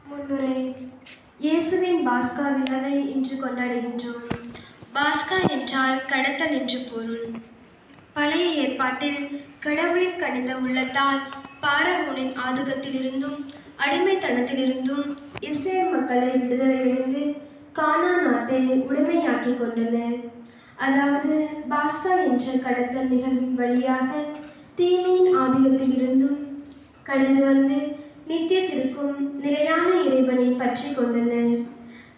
முன்னுரை. இயேசுவின் பாஸ்கா விழாவை இன்று கொண்டாடுகின்றோம். பாஸ்கா என்றால் கடத்தல் என்று பொருள். பழைய ஏற்பாட்டில் கடவுளின் கனிந்த உள்ளத்தால் பாரவோனின் ஆதிக்கத்திலிருந்தும் அடிமைத்தனத்திலிருந்தும் இஸ்ரேல் மக்களை விடுதலையடைந்து கானான் நாட்டை உடைமையாக்கி கொண்டனர். அதாவது பாஸ்கா என்ற கடத்தல் நிகழ்வின் வழியாக தீமையின் ஆதிக்கத்திலிருந்தும் கடந்து வந்து நித்தியத்திற்கும் நிலையான இறைவனை பற்றி கொண்டனர்.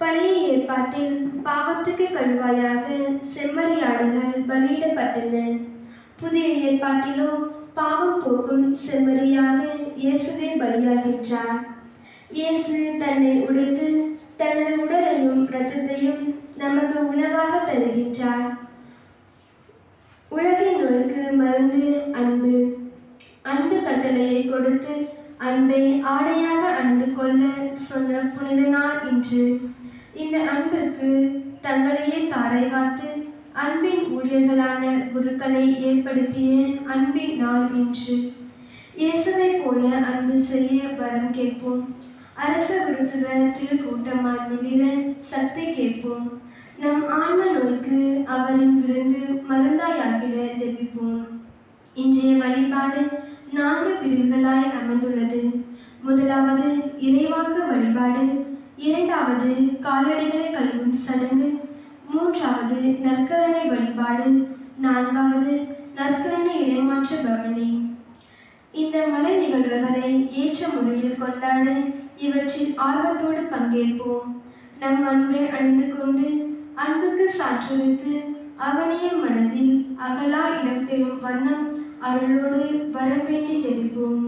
பழைய ஏற்பாட்டில் பாவத்துக்கு கழுவாயாக செம்மறியாடுகள் பலியிடப்பட்டன. புதிய ஏற்பாட்டிலோ பாவம் போக்கும் செம்மறியாக இயேசுவே பலியாகின்றார். இயேசு தன்னை உடைத்து தனது உடலையும் இரத்தத்தையும் நமக்கு உணவாக தருகின்றார். உலகின் நோய்க்கு மருந்து அன்பு. அன்பு கட்டளையை கொடுத்து அன்பை ஆடையாக அணிந்து கொள்ள சொன்ன புனித நாள் இன்று. இந்த அன்பிற்கு தங்களையே தாரை வார்த்து அன்பின் ஊழியர்களான குருக்களை ஏற்படுத்திய அன்பின் நாள் இன்று. இயேசுவை போல அன்பு செய்ய வரம் கேட்போம். அரச விருத்துவ திருக்கூட்டமாய் மிளிர சக்தி கேட்போம். நம் ஆன்ம நோய்க்கு அவரின் விருந்து மருந்தாயாகிட ஜெபிப்போம். இன்றைய வழிபாடு 4 பிரிவுகளாய் அமைந்துள்ளது. முதலாவது இறைவாக்கு வழிபாடு, இரண்டாவது காலடிகளை கழுவும் சடங்கு, மூன்றாவது நற்கருணை வழிபாடு, நான்காவது நற்கருணை இடைமாற்ற பவனி. இந்த மர நிகழ்வுகளை ஏற்ற முறையில் கொண்டாட இவற்றில் ஆர்வத்தோடு பங்கேற்போம். நம் அன்பை அணிந்து கொண்டு அன்புக்கு சாற்றுவித்து அவனைய மனதில் அகலா இடம்பெறும் வண்ணம் அருளோடு வரம் வேண்டி ஜெபிப்போம்.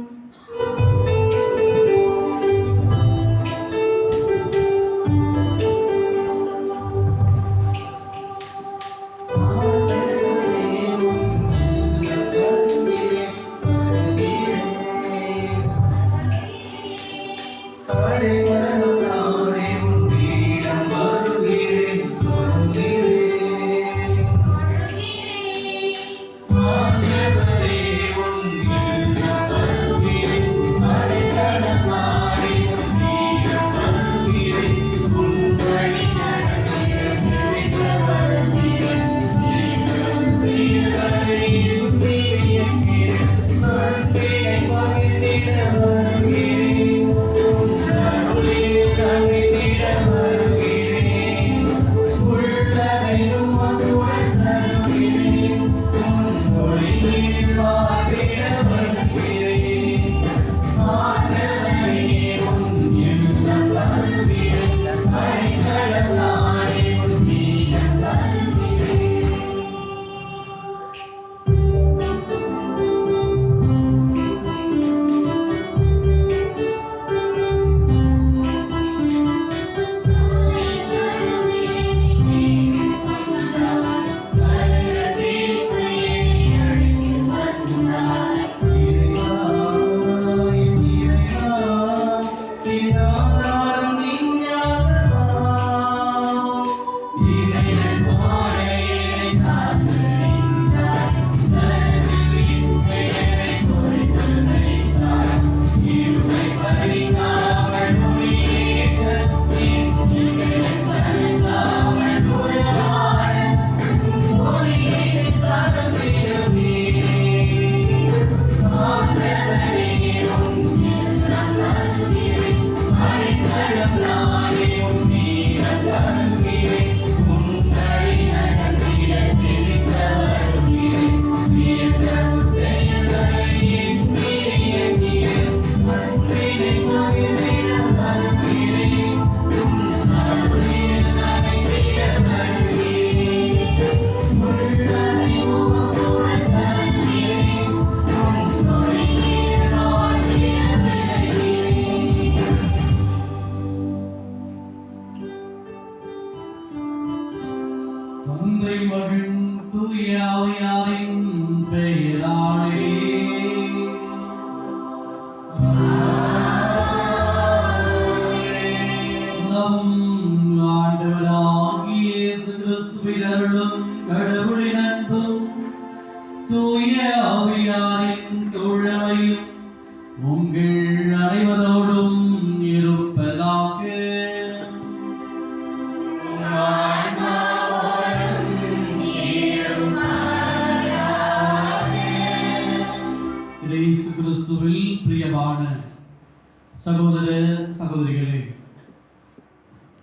சகோதர சகோதரிகளே,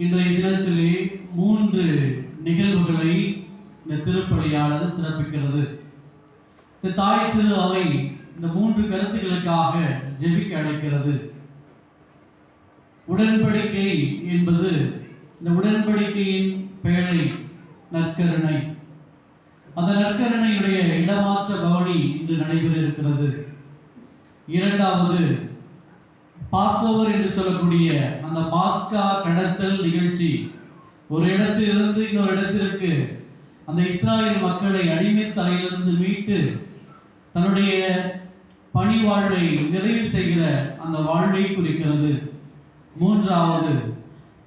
இன்றைய தினத்திலே 3 நிகழ்வுகளை இந்த திருப்பலியானது சிறப்பிக்கிறது. இந்த தாய் திரு அவை இந்த 3 கருத்துக்களுக்காக ஜெபிக்க அழைக்கிறது. உடன்படிக்கை என்பது இந்த உடன்படிக்கையின் பேழை நற்கருணை. அந்த நற்கருணையுடைய இடமாற்ற பவனி இன்று நடைபெற இருக்கிறது. இரண்டாவது பாஸ்ஓவர் என்று சொல்லக்கூடிய அந்த பாஸ்கா கடத்தல் நிகழ்ச்சி. ஒரு இடத்திலிருந்து இன்னொரு இடத்திற்கு அந்த இஸ்ராயல் மக்களை அடிமை தலையிலிருந்து மீட்டு தன்னுடைய பணி வாழ்வை நிறைவு செய்கிற அந்த வாழ்வை குறிக்கிறது. மூன்றாவது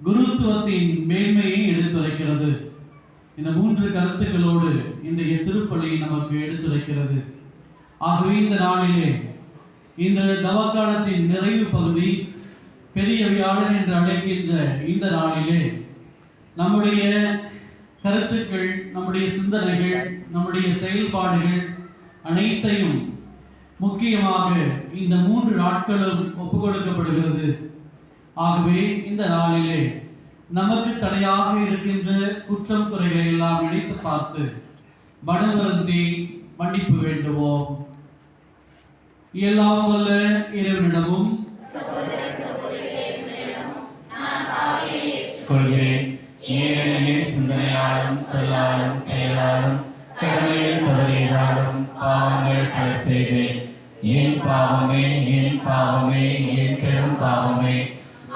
குருத்துவத்தின் மேன்மையை எடுத்துரைக்கிறது. இந்த 3 கருத்துக்களோடு இன்றைய திருப்பலி நமக்கு எடுத்துரைக்கிறது. ஆகவே இந்த நாளிலே, இந்த தவக்காலத்தின் நிறைவு பகுதி, பெரிய வியாழன் என்று அழைக்கின்ற இந்த நாளிலே நம்முடைய கருத்துக்கள், நம்முடைய சிந்தனைகள், நம்முடைய செயல்பாடுகள் அனைத்தையும் முக்கியமாக இந்த 3 நாட்களும் ஒப்புக் கொடுக்கப்படுகிறது. ஆகவே இந்த நாளிலே நமக்கு தடையாக இருக்கின்ற குற்றம் குறைகளை எல்லாம் நினைத்து பார்த்து மனவருந்தி மன்னிப்பு வேண்டுவோம். எல்லாம் வல்ல இறைவனிடமும் கொள்கிறேன். ஏனெனில் சிந்தனையாலும் சொல்லாலும் செயலாலும் கடமையில் தவறியதாலும் பாவங்கள் பல செய்தேன். என் பாவமே, என் பாவமே, என் பெரும் பாவமே.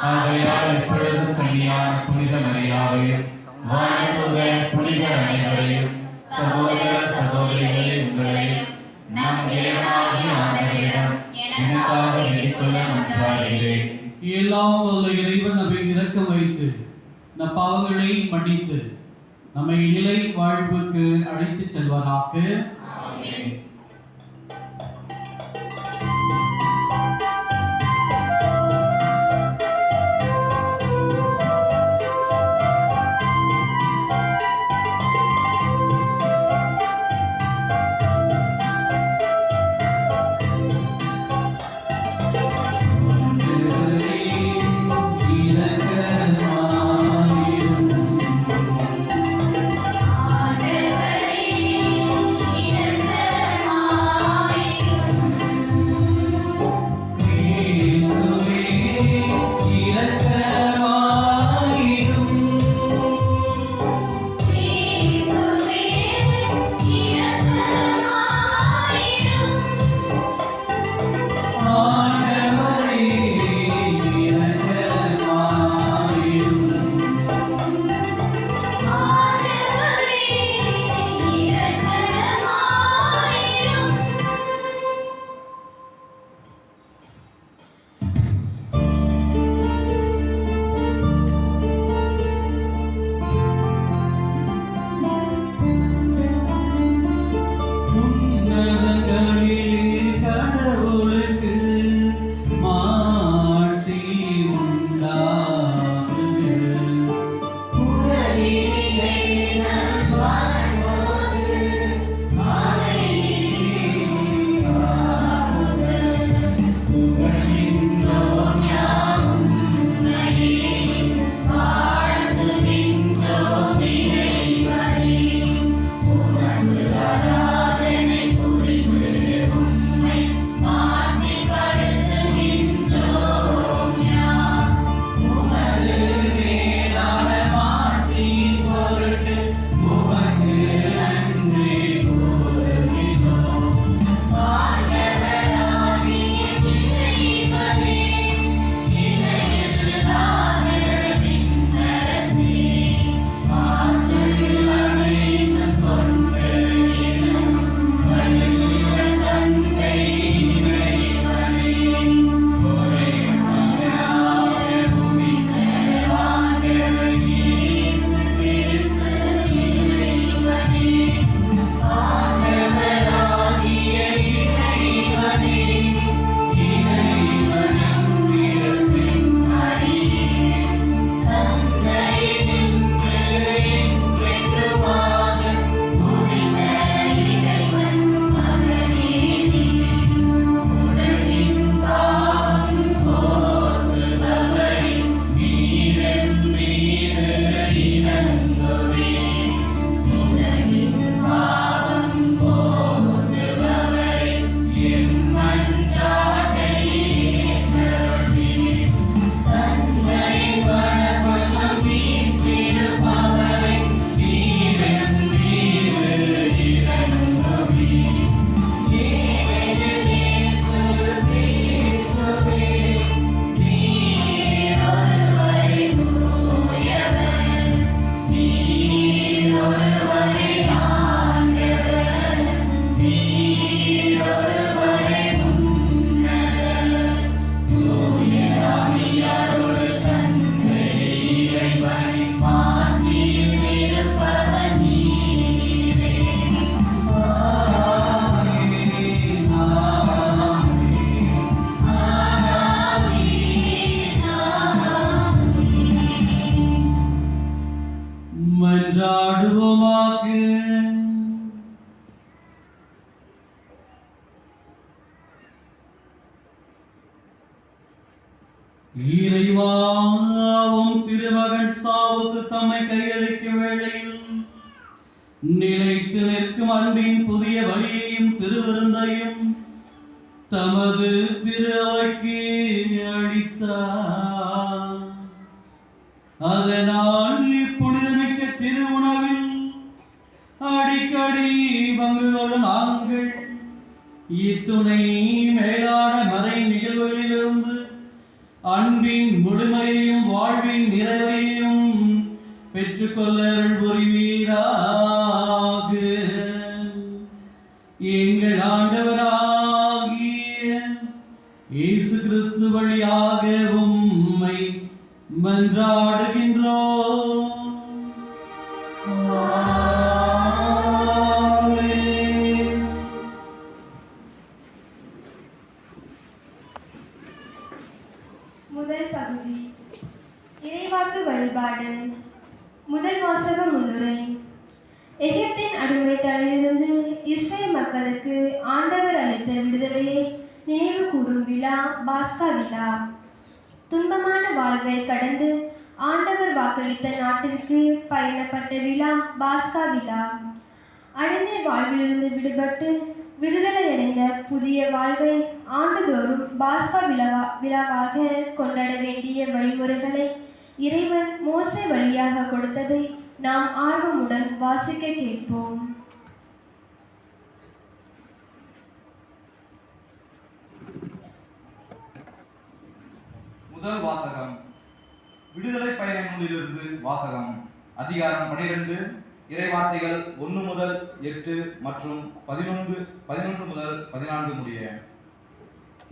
ஆகையால் எப்பொழுதும் கன்னியான புனித மரியாதையும் வானதூதர் புனிதர் அனைவரையும் சகோதர சகோதரிகளே உங்களையும் நம் இறைவனாகிய ஆண்டவரிடம் எனக்காக வேண்டிக்கொள்ள மன்றாடுகிறேன். எல்லாம் வல்ல இறைவன் நம்மை இரக்கம் வைத்து நம் பாவங்களை மன்னித்து நம்மை நிலை வாழ்வுக்கு அழைத்துச் செல்வாராக. ஆமென். ஆண்டவரே இறைவாவும் திருமகன் சாவுக்கு தம்மை கையளிக்கும் வேளையில் நிலைத்து நிற்கும் அன்பின் புதிய வழியையும் திருவிருந்தையும் தமது திரு அவைக்கு அளித்தார். அதனால் இப்புனிதமிக்க திருவுணவில் அடிக்கடி பங்கு கொள்ளும் நாங்கள் இத்துணை மேலான மறை நிகழ்வுகளிலிருந்து அன்பின் முழுமையையும் வாழ்வின் நிறைவையும் பெற்றுக்கொள்ள அருள் புரிவீராக. எங்கள் ஆண்டவராகிய இயேசு கிறிஸ்து வழியாக உம்மை மன்றாடுகின்றோம். முதல் பகுதி இறைவாக்கு வழிபாடு. முதல் வாசக முன்னுரை. எகிப்தின் அடிமைத்தலையிலிருந்து இஸ்ரேல் மக்களுக்கு ஆண்டவர் அளித்த விடுதலையை நினைவு கூறும் விழா பாஸ்கா விழா. துன்பமான வாழ்வை கடந்து ஆண்டவர் வாக்களித்த நாட்டிற்கு பயணப்பட்ட விழா பாஸ்கா விழா. அடிமை வாழ்விலிருந்து விடுபட்டு விடுதலை அடைந்த புதிய வாழ்வை ஆண்டுதோறும் பாஸ்கா விழாவாக கொண்டாட வேண்டிய வழிமுறைகளை இறைவன் மோசே வழியாக கொடுத்ததை நாம் ஆர்வமுடன் வாசிக்க கேட்போம். முதல் வாசகம். விடுதலை பயண நூலிலிருந்து வாசகம். அதிகாரம் 12, இறைவார்த்தைகள் 1 முதல் 8 மற்றும் 11 முதல் 14 முடிய.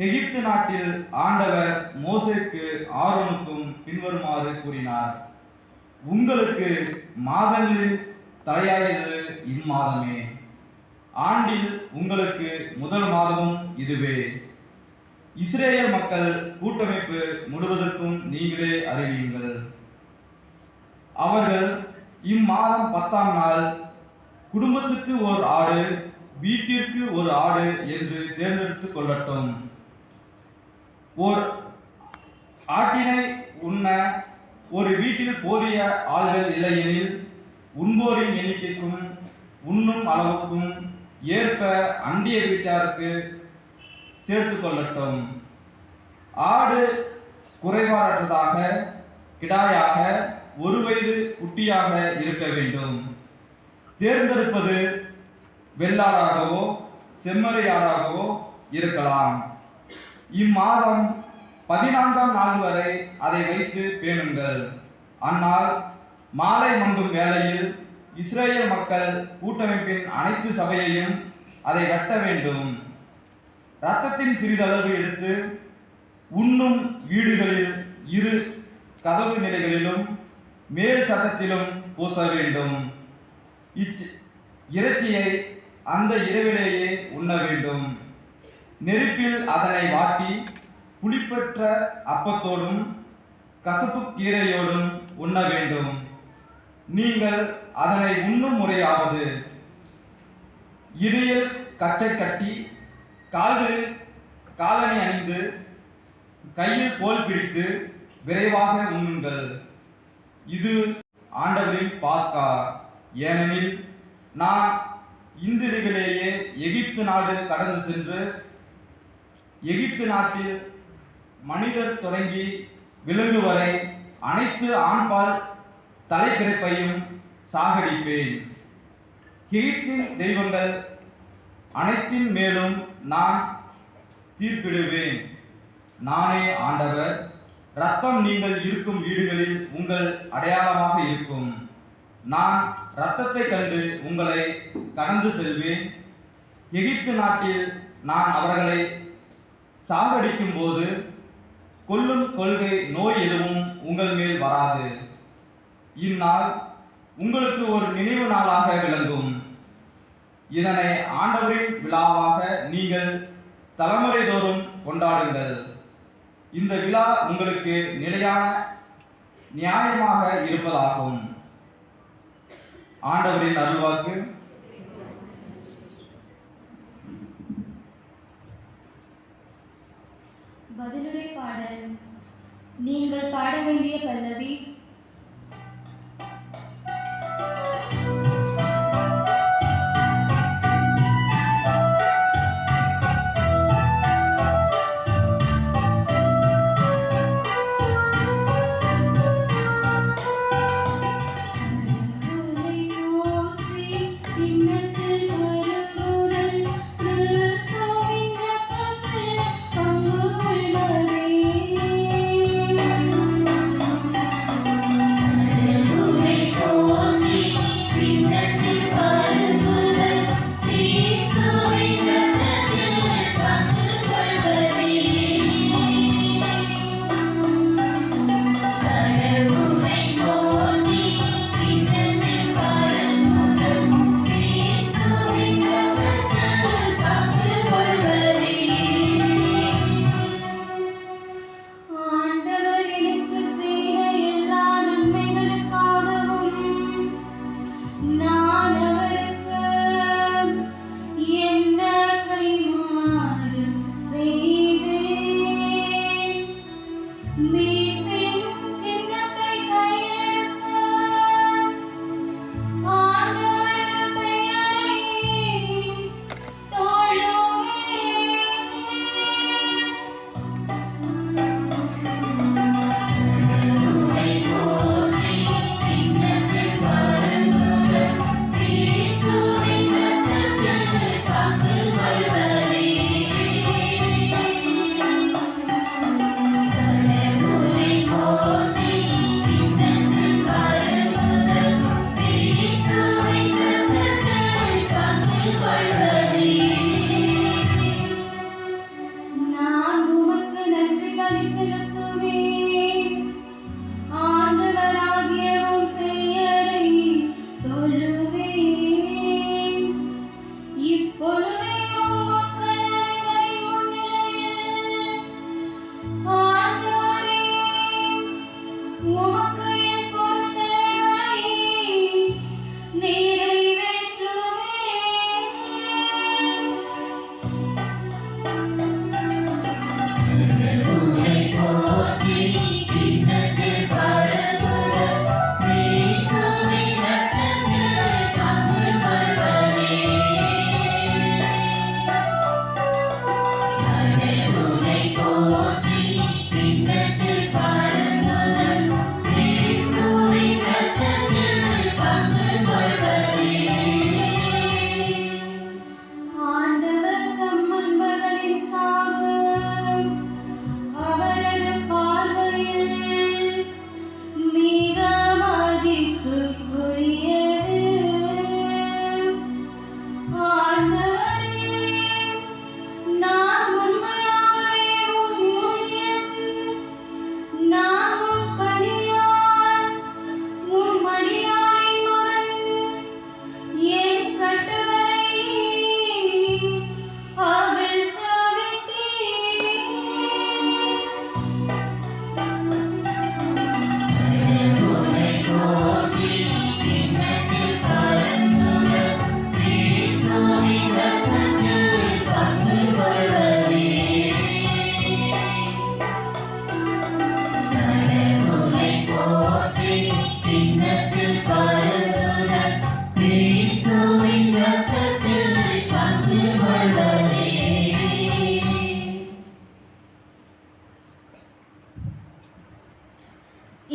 எகிப்து நாட்டில் ஆண்டவர் மோசேக்கு ஆரோனுக்கும் பின்வருமாறு கூறினார். உங்களுக்கு மாதங்களில் தலையாயது இம்மாதமே. ஆண்டில் உங்களுக்கு முதல் மாதமும் இதுவே. இஸ்ரேல் மக்கள் கூட்டமைப்பு முழுவதற்கும் நீங்களே அறிவியுங்கள். அவர்கள் இம்மாதம் 10ஆம் நாள் குடும்பத்துக்கு ஓர் ஆடு, வீட்டிற்கு ஒரு ஆடு என்று தேர்ந்தெடுத்துக் கொள்ளட்டும். ஓர் ஆட்டினை உண்ண ஒரு வீட்டில் போதிய ஆள்கள் இல்லையெனில் உண்போரின் எண்ணிக்கைக்கும் உண்ணும் அளவுக்கும் ஏற்ப அண்டிய வீட்டாருக்கு சேர்த்து கொள்ளட்டும். ஆடு குறைபாடற்றதாக கிடாயாக 1 வயது குட்டியாக இருக்க வேண்டும். தேர்ந்தெடுப்பது வெள்ளாடாகவோ செம்மறியாடாகவோ இருக்கலாம். இம்மாதம் 14ஆம் நாள் வரை அதை வைத்து பேணுங்கள். அந்நாள் மாலை மங்கும் வேளையில் இஸ்ரேல் மக்கள் கூட்டமைப்பின் அனைத்து சபையையும் அதை வெட்ட வேண்டும். இரத்தத்தின் சிறிதளவு எடுத்து உண்ணும் வீடுகளில் 2 கதவு நிலைகளிலும் மேல் சட்டத்திலும் பூச வேண்டும். இறைச்சியை அந்த இரவிலேயே உண்ண வேண்டும். நெருப்பில் அதனை வாட்டி புளிப்பற்ற அப்பத்தோடும் கசப்பு கீரையோடும் உண்ண வேண்டும். நீங்கள் அதனை உண்ணும் முறையாவது இடையில் கச்சை கட்டி கால்களில் காலணி அணிந்து கையில் கோல் பிடித்து விரைவாக உண்ணுங்கள். இது ஆண்டவரின் பாஸ்கா. ஏனெனில் நான் இன்றிரவிலேயே எகிப்து நாடு கடந்து சென்று எகிப்து நாட்டில் மனிதர் தொடங்கி விலங்கு வரை அனைத்து ஆண்பால் தலைப்பிறப்பையும் சாகடிப்பேன். எகிப்தின் தெய்வங்கள் அனைத்தின் மேலும் நான் தீர்ப்பிடுவேன். நானே ஆண்டவர். இரத்தம் நீங்கள் இருக்கும் வீடுகளில் உங்கள் அடையாளமாக இருக்கும். நான் இரத்தத்தை கண்டு உங்களை கடந்து செல்வேன். எகிப்து நாட்டில் நான் அவர்களை சாகடிக்கும் போது கொல்லும் கொள்கை நோய் எதுவும் உங்கள் மேல் வராது. இந்நாள் உங்களுக்கு ஒரு நினைவு நாளாக விளங்கும். இதனை ஆண்டவரின் விழாவாக நீங்கள் தலைமுறை தோறும் கொண்டாடுங்கள். இந்த விழா உங்களுக்கு நிலையான நியாயமாக இருப்பதாகும். ஆண்டவரின் அருள்வாக்கு. பதிலுரை பாடல். நீங்கள் பாட வேண்டிய பல்லவி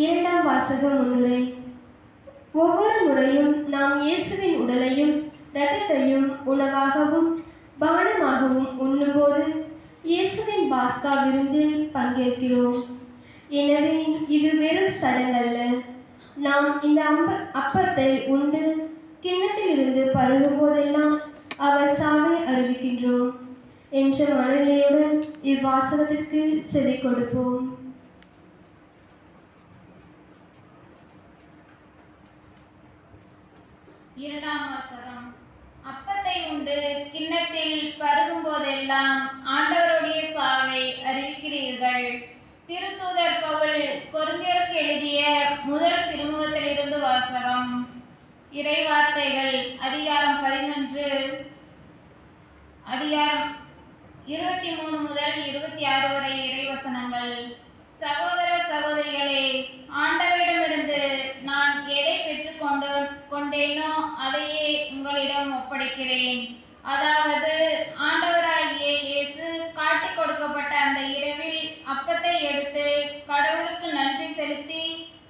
இரண்டாம் வாசக முன்னுரை. ஒவ்வொரு முறையும் நாம் இயேசுவின் உடலையும் இரத்தத்தையும் உணவாகவும் பானமாகவும் உண்ணும்போது இயேசுவின் பாஸ்கா விருந்தில் பங்கேற்கிறோம். எனவே இது வெறும் சடங்கல்ல. நாம் இந்த அப்பத்தை உண்டு கிண்ணத்தில் இருந்து பருகும் போதெல்லாம் அவர் சாவை அறிவிக்கின்றோம் என்ற மனநிலையுடன் இவ்வாசகத்திற்கு செவி கொடுப்போம். இரண்டாம் வாசகம். அப்பத்தை உண்டு கிண்ணத்தில் பருகும் போதெல்லாம் ஆண்டவருடைய சாவை அறிவிக்கிறீர்கள். திருத்தூதர் பவுல் கொரிந்தியருக்கு எழுதிய முதல் திருமுகத்திலிருந்து வாசகம். இறைவார்த்தைகள் அதிகாரம் 11 அதிகாரம் 23 முதல் 26 வரை இறைவசனங்கள். சகோதர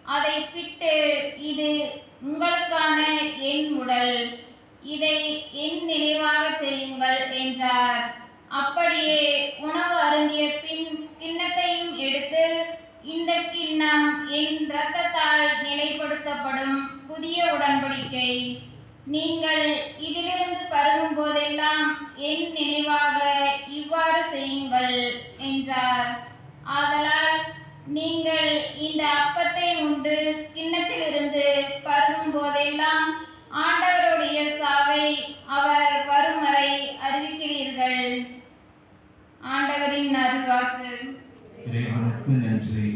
அதை பிட்டு, இது உங்களுக்கான என் உடல், இதை என் நினைவாக செய்யுங்கள் என்றார். அப்படியே உணவு அருந்திய பின் கிண்ணத்தையும் எடுத்து, இந்த கிண்ணம் என் இரத்தத்தால் நிலைப்படுத்தப்படும் புதிய உடன்படிக்கை. நீங்கள் இதிலிருந்து பருகும் போதெல்லாம் என் நினைவாக இவ்வாறு செய்யுங்கள் என்றார். ஆதலால் நீங்கள் இந்த அப்பத்தை உண்டு கிண்ணத்திலிருந்து பருகும் போதெல்லாம் ஆண்டவருடைய சாவை அவர் வரும் வரை அறிவிக்கிறீர்கள். ஆண்டவரின் அருள்வாக்கு. இறைவனுக்கு நன்றி.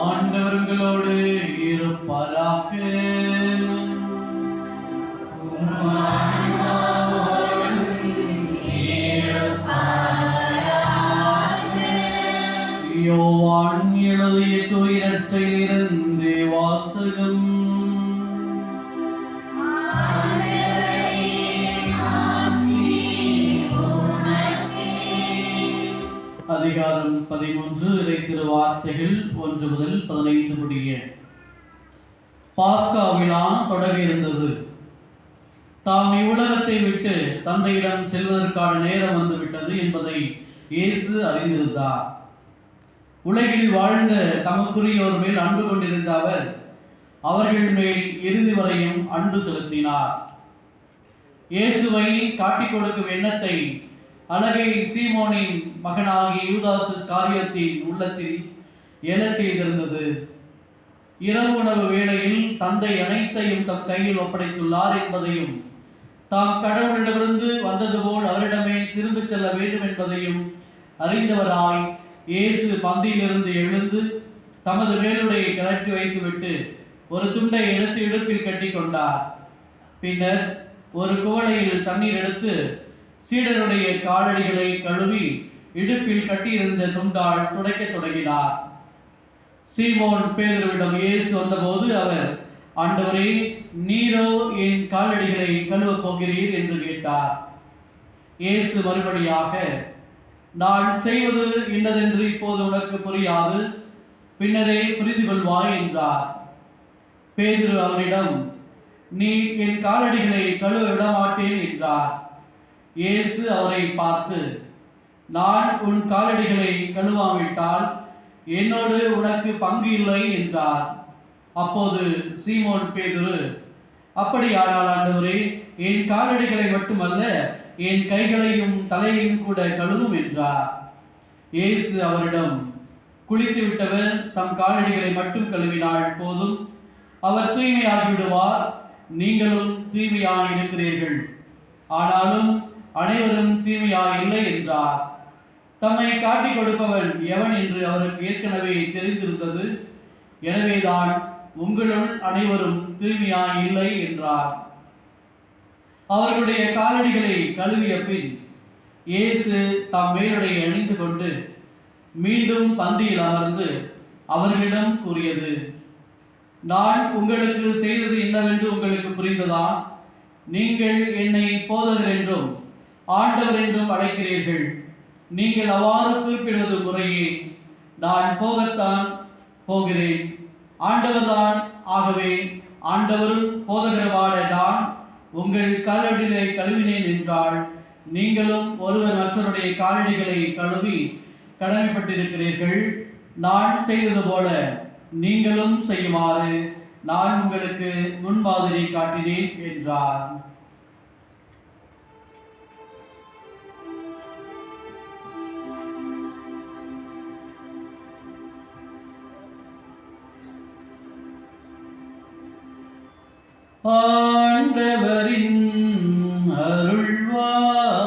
ஆண்டவர்களோடு இருப்பாராக. யோவான் எழுதிய தூய நற்செய்தியிலிருந்து வாசகம். அதிகாரம் 13 இறை திருவார்த்தைகள் 1 முதல் 15 முடிய. பாஸ்கா விழா தொடங்க இருந்தது. தாம் இவ்வுலகத்தை விட்டு தந்தையிடம் செல்வதற்கான நேரம் வந்துவிட்டது என்பதை இயேசு அறிந்திருந்தார். உலகில் வாழ்ந்த தமக்குரியோர் மேல் அன்பு கொண்டிருந்த அவர் அவர்கள் மேல் இறுதி வரையும் அன்பு செலுத்தினார். இயேசுவை காட்டிக் கொடுக்கும் எண்ணத்தை அழகை சீமோனின் மகனாகிய யூதாஸ் காரியத்தின் உள்ளத்தில் எழ செய்திருந்தது. இரவு உணவு வேளையில் தந்தை அனைத்தையும் தம் கையில் ஒப்படைத்துள்ளார் என்பதையும், தாம் கடவுளிடமிருந்து வந்தது போல் அவரிடமே திரும்பிச் செல்ல வேண்டும் என்பதையும் அறிந்தவராய் இயேசு பந்தியிலிருந்து எழுந்து தமது மேலுடையை கழற்றி வைத்துவிட்டு ஒரு துண்டை எடுத்து இடுப்பில் கட்டி கொண்டார். பின்னர் ஒரு குவளையில் தண்ணீர் எடுத்து சீடருடைய காலடிகளை கழுவி இடுப்பில் கட்டியிருந்த துண்டால் துடைக்கத் தொடங்கினார். சீமோன் பேதுருவிடம் இயேசு வந்தபோது அவர், ஆண்டவரே, நீரோ என் காலடிகளை கழுவப் போகிறீர் என்று கேட்டார். இயேசு மறுபடியாக, நான் செய்வது இன்னதென்று இப்போது உனக்கு புரியாது, பின்னரே புரிந்து கொள்வாய் என்றார். பேதுரு அவரிடம், நீ என் காலடிகளை கழுவ விடமாட்டேன் என்றார். இயேசு அவரை பார்த்து, நான் உன் காலடிகளை கழுவாவிட்டால் என்னோடு உனக்கு பங்கு இல்லை என்றார். அப்போது சீமோன் பேதுரு, அப்படியானால் ஆண்டவரே, என் காலடிகளை மட்டுமல்ல, என் கைகளையும் தலையையும் கூட கழுவும் என்றார். இயேசு அவரிடம், குளித்து விட்டவர் தம் காலடிகளை மட்டும் கழுவினால் போதும், அவர் தூய்மையாகிவிடுவார், நீங்களும் தூய்மையாக இருக்கிறீர்கள், ஆனாலும் அனைவரும் தூய்மையாக இல்லை என்றார். தம்மை காட்டிக் கொடுப்பவன் எவன் என்று அவருக்கு ஏற்கனவே தெரிந்திருந்தது. எனவேதான் உங்களுள் அனைவரும் தூய்மையாக இல்லை என்றார். அவர்களுடைய காலடிகளை கழுவிய பின் இயேசு தம் மேலுடையை அணிந்து கொண்டு மீண்டும் பந்தியில் அமர்ந்து அவர்களிடம் கூறியது, நான் உங்களுக்கு செய்தது என்னவென்று உங்களுக்கு புரிந்ததா? நீங்கள் என்னை போதகர் என்றும் ஆண்டவர் என்றும் அழைக்கிறீர்கள். நீங்கள் அவ்வாறு குறிப்பிடுவது முறையே. நான் போகத்தான் போகிறேன், ஆண்டவர்தான் ஆகவே ஆண்டவரும் போதகரவாட நான் உங்கள் காலடிகளை கழுவினேன் என்றால், நீங்களும் ஒருவர் மற்றவருடைய காலடிகளை கழுவி கடமைப்பட்டிருக்கிறீர்கள். நான் செய்தது போல நீங்களும் செய்யுமாறு நான் உங்களுக்கு முன்மாதிரி காட்டினேன் என்றார். ஆண்டவரின் அருள்வாக்கு.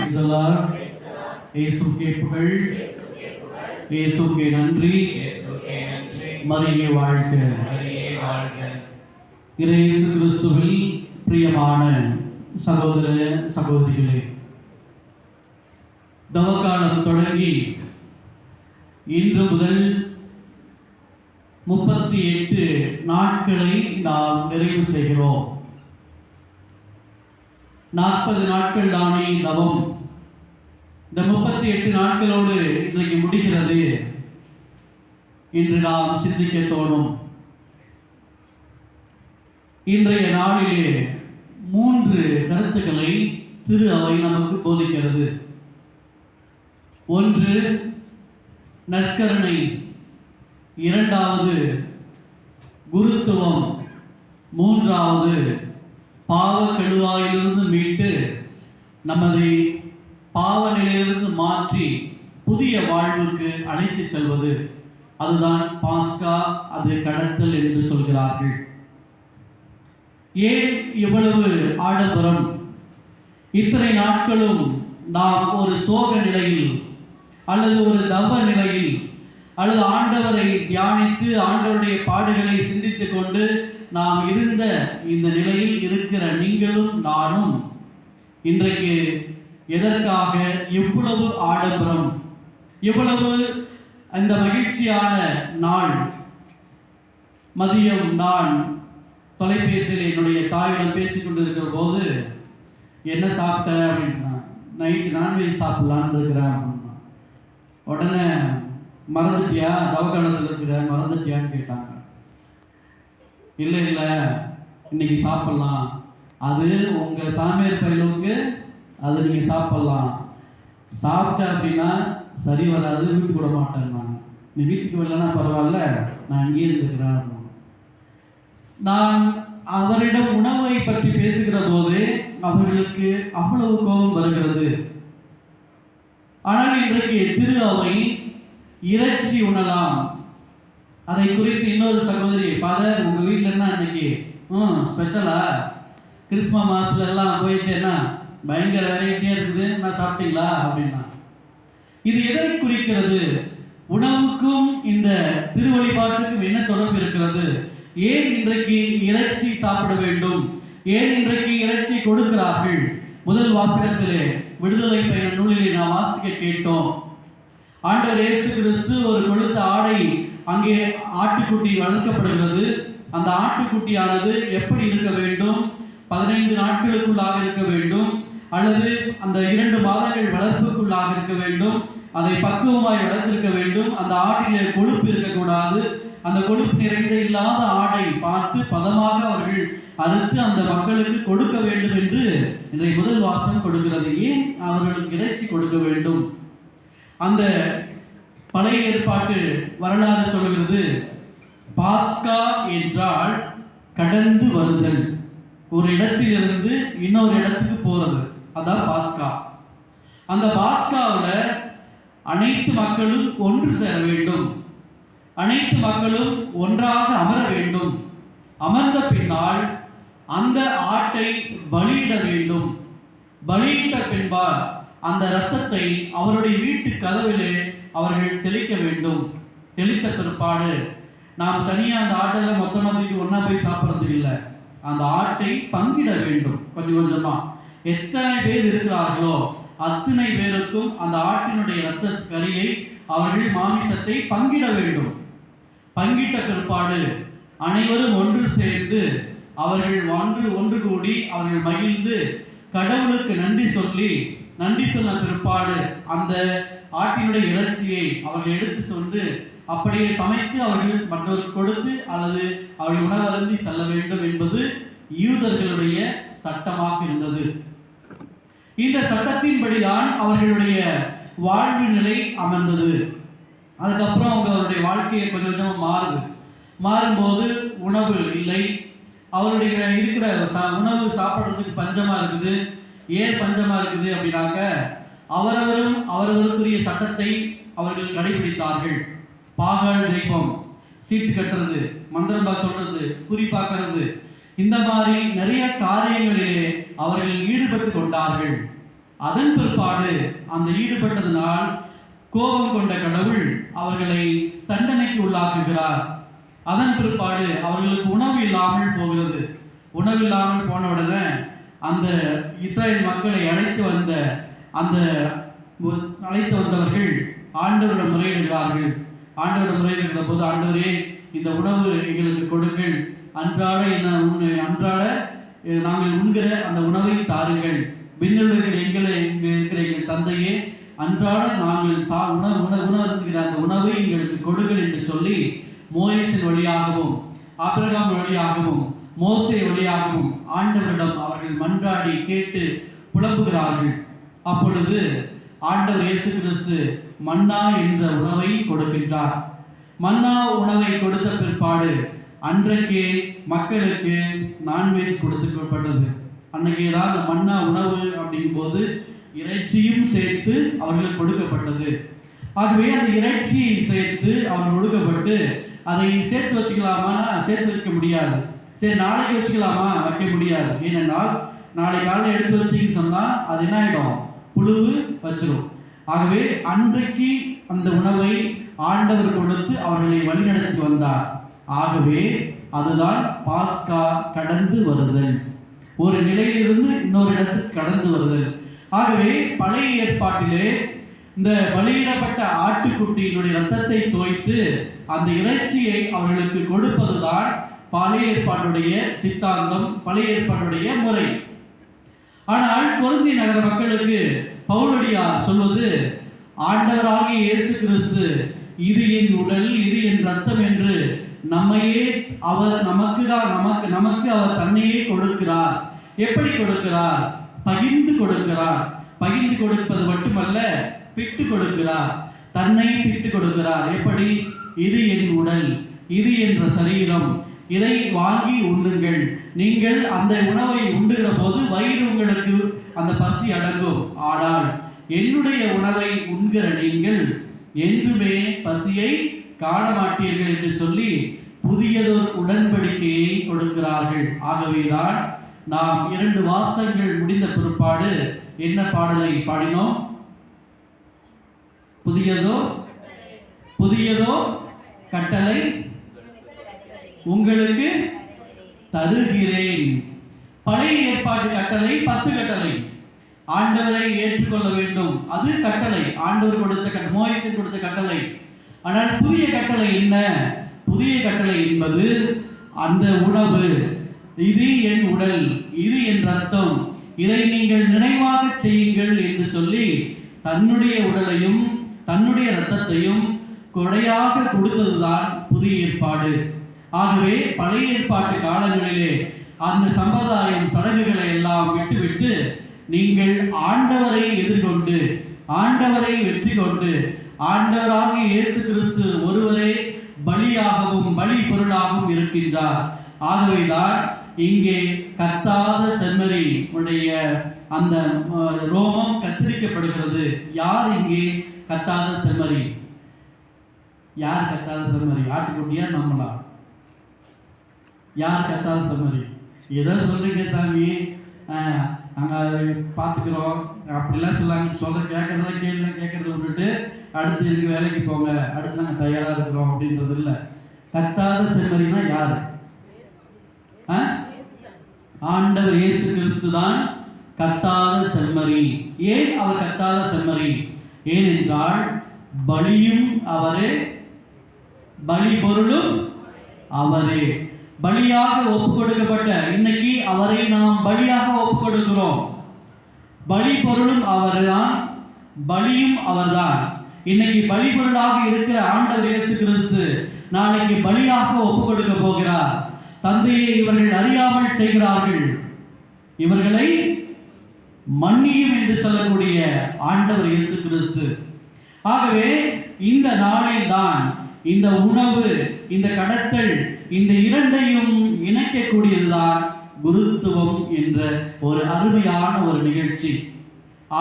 இதெல்லாம் இயேசுக்கே புகழ், இயேசுக்கே நன்றி, மரியே வாழ்க. இயேசு கிறிஸ்துவில் பிரியமான சகோதர சகோதரிகளே, தவக்காலம் தொடங்கி இன்று முதல் 38 நாட்களை நாம் நிறைவு செய்கிறோம். 40 நாட்கள் தானே தவம். இந்த 38 நாட்களோடு இன்றைக்கு முடிகிறது என்று நாம் சிந்திக்க தோணும். இன்றைய நாளிலே 3 கருத்துக்களை திரு அவை நமக்கு போதிக்கிறது. ஒன்று நற்கருணை, இரண்டாவது குருத்துவம், மூன்றாவது பாவ கழுவாயிலிருந்து மீட்டு நமது பாவ நிலையிலிருந்து மாற்றி புதிய வாழ்வுக்கு அழைத்து செல்வது. அதுதான் பாஸ்கா, அது கடத்தல் என்று சொல்கிறார்கள். ஏன் இவ்வளவு ஆடம்பரம்? இத்தனை நாட்களும் நாம் ஒரு சோக நிலையில் அல்லது ஒரு தவ நிலையில் அல்லது ஆண்டவரை தியானித்து ஆண்டவருடைய பாடுகளை சிந்தித்துக் கொண்டு நாம் இருந்த இந்த நிலையில் இருக்கிற நீங்களும் நானும் இன்றைக்கு எதற்காக இவ்வளவு ஆடம்பரம், இவ்வளவு அந்த மகிழ்ச்சியான நாள்? மதியம் நான் தொலைபேசியில் என்னுடைய தாயிடம் பேசிக் கொண்டிருக்கிற போது, என்ன சாப்பிட்ட அப்படின்னா, நைட்டு நான்வெஜ் சாப்பிடலான்னு இருக்கிறேன் அப்படின்னா. உடனே மறந்துட்டியா, தவக்காலத்தில் இருக்கிற மறந்துட்டியான்னு கேட்டாங்க. இல்லை இல்லை, இன்னைக்கு சாப்பிட்லாம், அது உங்கள் சாமியார் பயிலுக்கு அது நீங்கள் சாப்பிட்லாம், சாப்பிட்ட அப்படின்னா சரி வராது, வீட்டுக்கு விட மாட்டேன் நான். நீ வீட்டுக்கு வரலன்னா பரவாயில்ல, நான் இங்கேயே இருந்துக்கிறேன். நான் அவரிடம் உணவை பற்றி பேசுகிற போது அவர்களுக்கு அவ்வளவு கோபம் வருகிறது. ஆனால் இன்றைக்கு திரு அவை இறைச்சி உணலாம். அதை குறித்து இன்னொரு சகோதரி, ஃபாதர் உங்க வீட்டில் என்ன இன்னைக்கு ஸ்பெஷலா? கிறிஸ்மஸ் மாசத்துல எல்லாம் போயிட்டு என்ன பயங்கர வெரைட்டியா இருக்குது, நான் சாப்பிட்டீங்களா அப்படின்னா. இது எதை குறிக்கிறது? உணவுக்கும் இந்த திருவழிபாட்டுக்கும் என்ன தொடர்பு இருக்கிறது? ஏன் இன்றைக்கு இறைச்சி சாப்பிட வேண்டும்? ஏன் இன்றைக்கு இறைச்சி கொடுக்கிறார்கள்? முதல் வாசகத்திலே விடுதலை பயண நூலிலே நாம் வாசிக்க கேட்டோம். ஆண்டவர் இயேசு கிறிஸ்து ஒரு கொழுத்த ஆடை, அங்கே ஆட்டுக்குட்டி வளர்க்கப்படுகிறது. அந்த ஆட்டுக்குட்டியானது எப்படி இருக்க வேண்டும்? 15 நாட்களுக்குள்ளாக இருக்க வேண்டும், அல்லது அந்த 2 மாதங்கள் வளர்ப்புக்குள்ளாக இருக்க வேண்டும். அதை பக்குவமாய் வளர்த்திருக்க வேண்டும். அந்த ஆட்டிலே கொழுப்பு இருக்கக்கூடாது. அந்த கொழுப்பு நிறைந்த இல்லாத ஆடை பார்த்து பதமாக அவர்கள் அறுத்து அந்த மக்களுக்கு கொடுக்க வேண்டும் என்று இன்றைய முதல் வாசகம் கொடுக்கிறது. ஏன் அவர்களுக்கு இறைச்சி கொடுக்க வேண்டும்? அந்த பழைய ஏற்பாட்டு வரலாறு சொல்கிறது, பாஸ்கா என்றால் கடந்து வருதல், ஒரு இடத்திலிருந்து இன்னொரு இடத்துக்கு போறது, அதான் பாஸ்கா. அந்த பாஸ்காவில் அனைத்து மக்களும் ஒன்று சேர வேண்டும், அனைத்து மக்களும் ஒன்றாக அமர வேண்டும். அமர்ந்த பின்னால் அந்த ஆட்டை பலியிட வேண்டும். பலியிட்ட பின்பால் அந்த இரத்தத்தை அவருடைய வீட்டு கதவிலே அவர்கள் தெளிக்க வேண்டும். தெளித்த பிற்பாடு நாம் தனியாக அந்த ஆட்டெல்லாம் மொத்தமாக ஒன்றா போய் சாப்பிட்றது இல்லை, அந்த ஆட்டை பங்கிட வேண்டும். கொஞ்சம் கொஞ்சமா எத்தனை பேர் இருக்கிறார்களோ அத்தனை பேருக்கும் அந்த ஆட்டினுடைய இரத்த கறியை அவர்கள் மாமிசத்தை பங்கிட வேண்டும். பங்கிட்ட பிற்பாடு அனைவரும் ஒன்று சேர்ந்து அவர்கள் ஒன்று கூடி அவர்கள் மகிழ்ந்து கடவுளுக்கு நன்றி சொன்ன பிற்பாடு அந்த ஆட்டினுடைய இறைச்சியை அவர்கள் எடுத்து சொந்து அப்படியே சமைத்து அவர்கள் மற்றவருக்கு கொடுத்து அல்லது அவர்கள் உணவருந்தி செல்ல வேண்டும் என்பது யூதர்களுடைய சட்டமாக இருந்தது. இந்த சட்டத்தின்படிதான் அவர்களுடைய வாழ்வு நிலை அமர்ந்தது. அதுக்கப்புறம் அவங்களுடைய வாழ்க்கையை கொஞ்சம் கொஞ்சமாக மாறும்போது உணவு இல்லை, அவருடைய இருக்கிற உணவு சாப்பிட்றதுக்கு பஞ்சமா இருக்குது. ஏன் பஞ்சமா இருக்குது அப்படின்னாக்க, அவரவரும் அவரவருக்குரிய சட்டத்தை அவர்கள் கடைபிடித்தார்கள். பாகால் தெய்வம், சீட்டு கட்டுறது, மந்திரம்பா சொல்றது, குறி பார்க்கறது, இந்த மாதிரி நிறைய காரியங்களிலே அவர்கள் ஈடுபட்டு கொண்டார்கள். அதன் பிற்பாடு அந்த ஈடுபட்டதனால் கோபம் கொண்ட கடவுள் அவர்களை தண்டனைக்கு உள்ளாக்குகிறார். அதன் பிற்பாடு அவர்களுக்கு உணவு இல்லாமல் போகிறது. உணவில்லாமல் போன உடனே அந்த இஸ்ரேல் மக்களை அழைத்து வந்தவர்கள் ஆண்டவரிடம் முறையிடுகிறார்கள். ஆண்டவரிடம் முறையிடுகிற போது, ஆண்டவரே, இந்த உணவு எங்களுக்கு கொடுங்கள், அன்றாட நாங்கள் உண்கிற அந்த உணவை தாருங்கள், விண்ணில் இருக்கிற எங்கள் தந்தையே, அன்றாட நாங்கள் உணவுகிற அந்த உணவை எங்களுக்கு கொடுங்கள் என்று சொல்லி மோசேயின் வழியாகவும் ஆபிரகாம் வழியாகவும் மோசே வழியாகவும் ஆண்டவரிடம் அவர்கள் மன்றாடி கேட்டு புலம்புகிறார்கள். அப்பொழுது ஆண்டவர் இயேசு கிறிஸ்து மன்னா என்ற உணவை கொடுக்கின்றார். மன்னா உணவை கொடுத்த பிற்பாடு அன்றைக்கே மக்களுக்கு நான்வெஜ் கொடுக்கப்பட்டது. அன்னைக்கே தான் அந்த மன்னா உணவு அப்படிங்கும் போது இறைச்சியும் சேர்த்து அவர்களுக்கு கொடுக்கப்பட்டது. ஆகவே அந்த இறைச்சியை சேர்த்து அவர்கள் கொடுக்கப்பட்டு, அதை சேர்த்து வச்சுக்கலாமா? சேர்த்து வைக்க முடியாது. சரி, நாளைக்கு வச்சுக்கலாமா? வைக்க முடியாது. ஏனென்றால் நாளை காலையில் எடுத்து வச்சிட்டீங்கன்னு சொன்னால் அது என்ன ஆகிடும்? புழுவு வச்சிடும். ஆகவே அன்றைக்கு அந்த உணவை ஆண்டவர் கொடுத்து அவர்களை வழிநடத்தி வந்தார். ஆகவே அதுதான் பாஸ்கா, கடந்து வருதல், ஒரு நிலையிலிருந்து இன்னொரு இடத்துக்கு கடந்து வருதல். ஆகவே பழைய ஏற்பாட்டிலே இந்த பலியிடப்பட்ட ஆட்டுக்குட்டியினுடைய இரத்தத்தை தோய்த்து அந்த இறைச்சியை அவர்களுக்கு கொடுப்பதுதான் பழைய ஏற்பாட்டுடைய சித்தாந்தம், பழைய ஏற்பாட்டுடைய முறை. ஆனால் கொரிந்தி நகர மக்களுக்கு பவுலடியார் சொல்வது, ஆண்டவராகிய இயேசு கிறிஸ்து இது என் உடல், இது என் ரத்தம் என்று நமக்கு அவர் தன்னையே கொடுக்கிறார். எப்படி கொடுக்கிறார்? பகிர்ந்து கொடுக்கிறார். பகிர்ந்து கொடுப்பது மட்டுமல்ல, பிட்டு கொடுக்கிறார். தன்னை பிட்டு கொடுக்கிறார். எப்படி? இது என் உடல், இது என்ற சரீரம், இதை வாங்கி உண்ணுங்கள். நீங்கள் அந்த உணவை உண்ணுகிற போது வயிறு உங்களுக்கு அந்த பசி அடங்கும். ஆனால் என்னுடைய உணவை உண்கிற நீங்கள் என்றுமே பசியை காண மாட்டீர்கள் என்று சொல்லி புதியதொரு உடன்படிக்கையை கொடுக்கிறார்கள். ஆகவேதான் நாம் 2 வாசங்கள் முடிந்த பிற்பாடு என்ன பாடலை பாடினோம்? புதியதோ கட்டளை உங்களுக்கு தருகிறேன். பழைய ஏற்பாட்டு கட்டளை 10 கட்டளை. ஆண்டவரை ஏற்றுக்கொள்ள வேண்டும், அது கட்டளை, ஆண்டவர் கொடுத்த மோசே கொடுத்த கட்டளை. ஆனால் புதிய கட்டளை என்ன? புதிய கட்டளை என்பது அந்த உணவு, இது என் உடல், இது என் ரத்தம், இதை நீங்கள் நினைவாக செய்யுங்கள் என்று சொல்லி தன்னுடைய உடலையும் தன்னுடைய இரத்தத்தையும் கொடையாக கொடுத்ததுதான் புதிய ஏற்பாடு. ஆகவே பழைய ஏற்பாட்டு காலங்களிலே அந்த சம்பிரதாயம், சடங்குகளை எல்லாம் விட்டுவிட்டு நீங்கள் ஆண்டவரை எதிர்கொண்டு, ஆண்டவரை வெற்றி கொண்டு, ஆண்டவராக இயேசு கிறிஸ்து ஒருவரே பலியாகவும் பலி பொருளாகவும் இருக்கின்றார். ஆகவேதான் இங்கே கத்தாத செம்மறி உடைய அந்த ரோமம் கத்திரிக்கப்படுகிறது. யார் இங்கே கத்தாத செம்மறி? யார் கத்தாத செம்மறி? ஆட்டுக்குட்டியா நம்மளா? யார் கத்தாத செம்மறி? ஏதோ சொல்றீங்க சாமி, நாங்கள் பார்த்துக்கிறோம் அப்படிலாம் சொல்ல கேட்கறதெல்லாம் கேட்கறத விட்டுட்டு அடுத்து இருக்கு வேலைக்கு போங்க, அடுத்து நாங்கள் தயாராக இருக்கிறோம் அப்படின்றது இல்லை. கத்தாத செம்மறினா யார்? ஆண்டவர் இயேசு கிறிஸ்து தான் கத்தாத செம்மறி. ஏன் அவர் கத்தாத செம்மறி? ஏனென்றால் பலியும் அவரே, பலி பொருளும் அவரே. பலியாக ஒப்பு கொடுக்கப்பட்ட இன்னைக்கு அவரை நாம் பலியாக ஒப்பு கொடுக்கிறோம். பலி பொருளும் அவர்தான், பலியும் அவர்தான். இன்னைக்கு பலி பொருளாக இருக்கிற ஆண்டவர் இயேசு கிறிஸ்து நாளைக்கு பலியாக ஒப்பு கொடுக்க போகிறார். தந்தையை இவர்கள் அறியாமல் செய்கிறார்கள், இவர்களை மன்னியும் என்று சொல்லக்கூடிய ஆண்டவர் இயேசு கிறிஸ்து. ஆகவே இந்த நாளில் தான் இந்த உணவு, இந்த கடத்தல், இந்த இரண்டையும் இணைக்கக்கூடியதுதான் குருத்துவம் என்ற ஒரு அருமையான ஒரு நிகழ்ச்சி.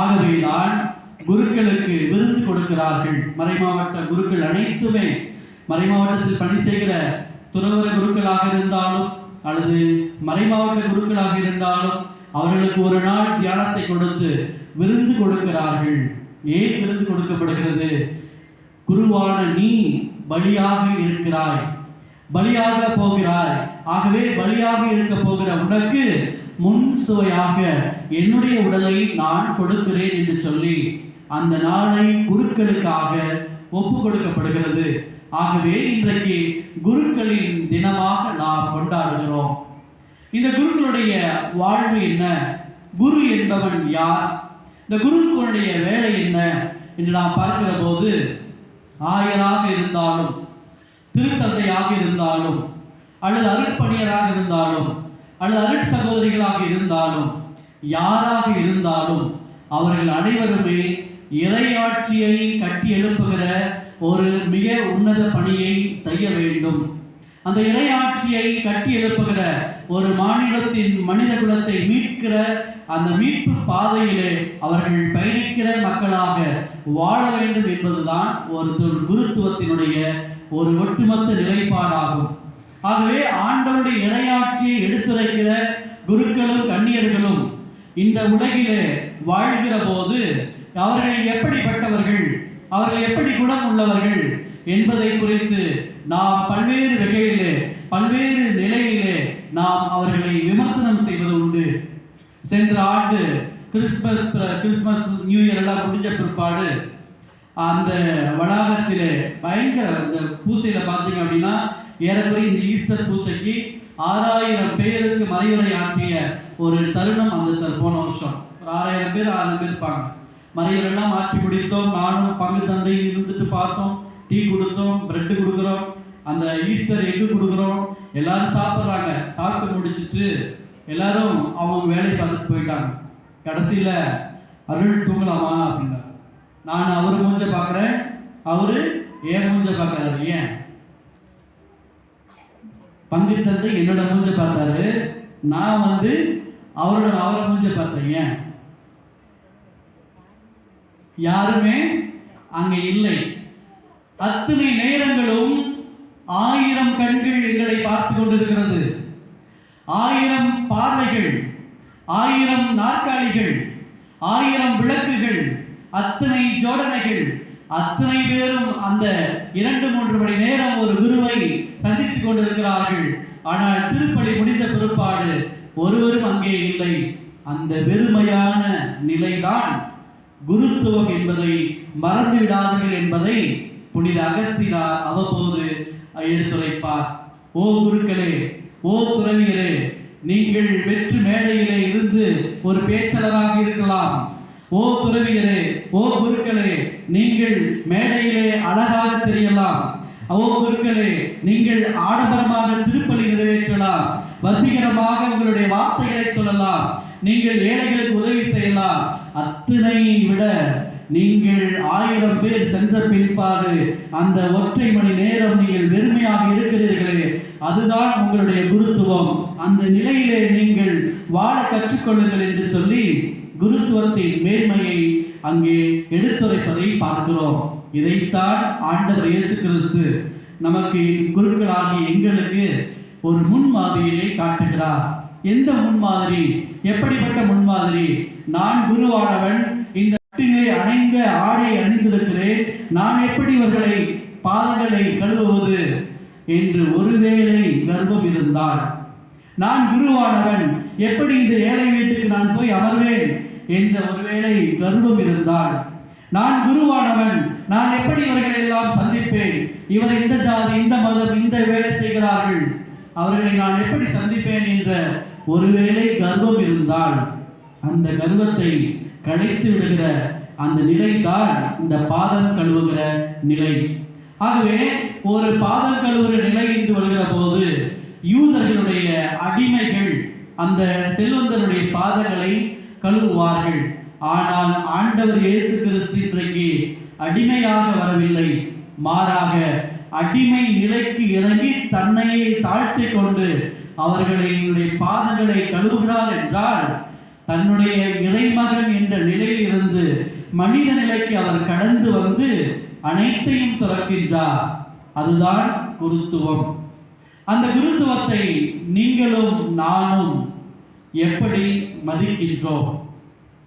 ஆகவேதான் குருக்களுக்கு விருந்து கொடுக்கிறார்கள். மறைமாவட்ட குருக்கள் அனைத்துமே மறைமாவட்டத்தில் பணி செய்கிற துறவற குருக்களாக இருந்தாலும் அல்லது மறைமாவட்ட குருக்களாக இருந்தாலும் அவர்களுக்கு ஒரு நாள் தியானத்தை கொடுத்து விருந்து கொடுக்கிறார்கள். ஏன் விருந்து கொடுக்கப்படுகிறது? குருவான நீ பலியாக இருக்கிறாய், பலியாக போகிறாய். ஆகவே பலியாக இருக்க போகிற உனக்கு முன் சுவையாக என்னுடைய உடலை நான் கொடுக்கிறேன் என்று சொல்லி அந்த நாளை குருக்களுக்காக ஒப்பு கொடுக்கப்படுகிறது. ஆகவே இன்றைக்கு குருக்களின் தினமாக நாம் கொண்டாடுகிறோம். இந்த குருக்களுடைய வாழ்வு என்ன? குரு என்பவன் யார்? இந்த குருக்களுடைய வேலை என்ன என்று நாம் பார்க்கிற போது, ஆயராக இருந்தாலும், திருத்தந்தையாக இருந்தாலும், அல்லது அருட்பணியராக இருந்தாலும், அல்லது அருட் சகோதரிகளாக இருந்தாலும், யாராக இருந்தாலும் அவர்கள் அனைவருமே இறையாட்சியை கட்டி எழுப்புகிற ஒரு மிக உன்னத பணியை செய்ய வேண்டும். அந்த இறையாட்சியை கட்டி எழுப்புகிற ஒரு மாநிலத்தின் மனித குலத்தை மீட்கிற அந்த மீட்பு பாதையிலே அவர்கள் பயணிக்கிற மக்களாக வாழ வேண்டும் என்பதுதான் ஒரு குருத்துவத்தினுடைய ஒரு ஒட்டுமொத்த நிலைப்பாடாகும். ஆகவே ஆண்டவருடைய இறையாட்சியை எடுத்துரைக்கிற குருக்களும் கன்னியர்களும் இந்த உலகிலே வாழ்கிற போது அவர்கள் எப்படிப்பட்டவர்கள், அவர்கள் எப்படி குணம் உள்ளவர்கள் என்பதை குறித்து நாம் பல்வேறு வகையிலே பல்வேறு நிலையிலே நாம் அவர்களை விமர்சனம் செய்வது உண்டு. சென்ற ஆண்டு கிறிஸ்மஸ் நியூ இயர் எல்லாம் முடிஞ்ச பிற்பாடு அந்த வளாகத்திலே பயங்கர அந்த பூசையில பார்த்தீங்க அப்படின்னா ஏறக்குறைய இந்த ஈஸ்டர் பூசைக்கு 6000 பேருக்கு மறைவுரை ஆற்றிய ஒரு தருணம் அந்த போன வருஷம். ஒரு 6000 பேர் 1000 பேர் இருப்பாங்க. மறைவுரெல்லாம் ஆற்றி முடித்தோம். நானும் பங்கு தந்தை இருந்துட்டு பார்த்தோம். டீ கொடுத்தோம், பிரெட்டு கொடுக்குறோம், அந்த ஈஸ்டர் எக்கு கொடுக்குறோம். எல்லாரும் சாப்பிட்றாங்க. சாப்பிட்டு முடிச்சுட்டு எல்லாரும் அவங்க வேலையை பார்த்துட்டு போயிட்டாங்க. கடைசியில் அருள் தூங்கலாமா அப்படின்னா நான் அவர் மூஞ்ச பார்க்குறேன், அவரு ஏன் மூஞ்ச பார்க்கறாரு. ஏன்? பங்கு தந்தை என்னோட மூஞ்ச பார்த்தாரு, நான் அவரை மூஞ்ச பார்த்தேன். ஏன்? யாருமே அங்க இல்லை. அத்தனை நேரங்களும் 1000 கண்கள் எங்களை பார்த்து கொண்டிருக்கிறது. 1000 பார்வைகள், 1000 நாற்காலிகள், 1000 விளக்குகள், அத்தனை ஜோடனைகள், அத்தனை பேரும் அந்த 2-3 மணி நேரம் ஒரு குருவை சந்தித்துக் கொண்டிருக்கிறார்கள். ஆனால் திருப்பலி முடிந்த பிற்பாடு ஒருவரும் அங்கே இல்லை. அந்த வெறுமையான நிலைதான் குருத்துவம் என்பதை மறந்து விடாதீர்கள் என்பதை புனித அகஸ்தினார் அவ்வப்போது எடுத்துரைப்பார். ஓ குருக்களே, ஓ துறவியரே, நீங்கள் வெற்று மேடையிலே இருந்து ஒரு பேச்சாளராக இருக்கலாம். ஓ துறவியரே, ஓ குருக்களே, நீங்கள் மேடையிலே அழகாக தெரியலாம். ஓ குருக்களே, நீங்கள் ஆடம்பரமாக திருப்பலி நிறைவேற்றலாம், வசீகரமாக உங்களுடைய வார்த்தைகளை சொல்லலாம், நீங்கள் ஏழைகளுக்கு உதவி செய்யலாம். அத்தனை விட நீங்கள் 1000 பேர் சென்ற பிற்பாடு அந்த ஒற்றை மணி நேரம் நீங்கள் வெறுமையாக இருக்கிறீர்களே, அதுதான் உங்களுடைய குருத்துவம். அந்த நிலையிலே நீங்கள் வாழ கற்றுக்கொள்ளுங்கள் என்று சொல்லி குருத்துவத்தின் மேன்மையை அங்கே எடுத்துரைப்பதை பார்க்கிறோம். இதைத்தான் ஆண்டவர் இயேசு கிறிஸ்து நமக்கு குருக்களாகி எங்களுக்கு ஒரு முன்மாதிரியை காட்டுகிறார். எந்த முன்மாதிரி? எப்படிப்பட்ட முன்மாதிரி? நான் குருவானவன் இந்த அணைந்த ஆடை அணிந்திருக்கிறேன், நான் எப்படி இவர்களை பாதங்களை கழுவுவது என்று ஒருவேளை கர்வம் இருந்தால், நான் குருவானவன் எப்படி இந்த ஏழை வீட்டுக்கு நான் போய் அமர்வேன் என்ற ஒருவேளை கர்வம் இருந்தால், நான் குருவானவன் நான் எப்படி இவர்களை எல்லாம் சந்திப்பேன், இவர் இந்த ஜாதி, இந்த மதம், இந்த வேலை செய்கிறார்கள், அவர்களை நான் எப்படி சந்திப்பேன் என்ற ஒருவேளை கர்வம் இருந்தால், அந்த கர்வத்தை கழித்து விடுகிற அந்த நிலைதான் இந்த பாதம் கழுவுகிற நிலை. ஆகவே ஒரு பாதம் கழுவுகிற நிலை என்று வருகிற போது யூதர்களுடைய அடிமைகள் அந்த செல்வந்தருடைய பாதங்களை கழுவுவார்கள். ஆனால் ஆண்டவர் இயேசு கிறிஸ்து இன்றைக்கு அடிமையாக வரவில்லை, மாறாக அடிமை நிலைக்கு இறங்கி தன்னையே தாழ்த்தி கொண்டு அவர்களுடைய பாதங்களை கழுவுகிறார் என்றால் தன்னுடைய இறைமகன் என்ற நிலையில் இருந்து மனித நிலைக்கு அவர் கடந்து வந்து அனைத்தையும் துறக்கின்றார். அதுதான் குருத்துவம். அந்த குருத்துவத்தை நீங்களும் நானும் எப்படி மதிக்கின்றோம்?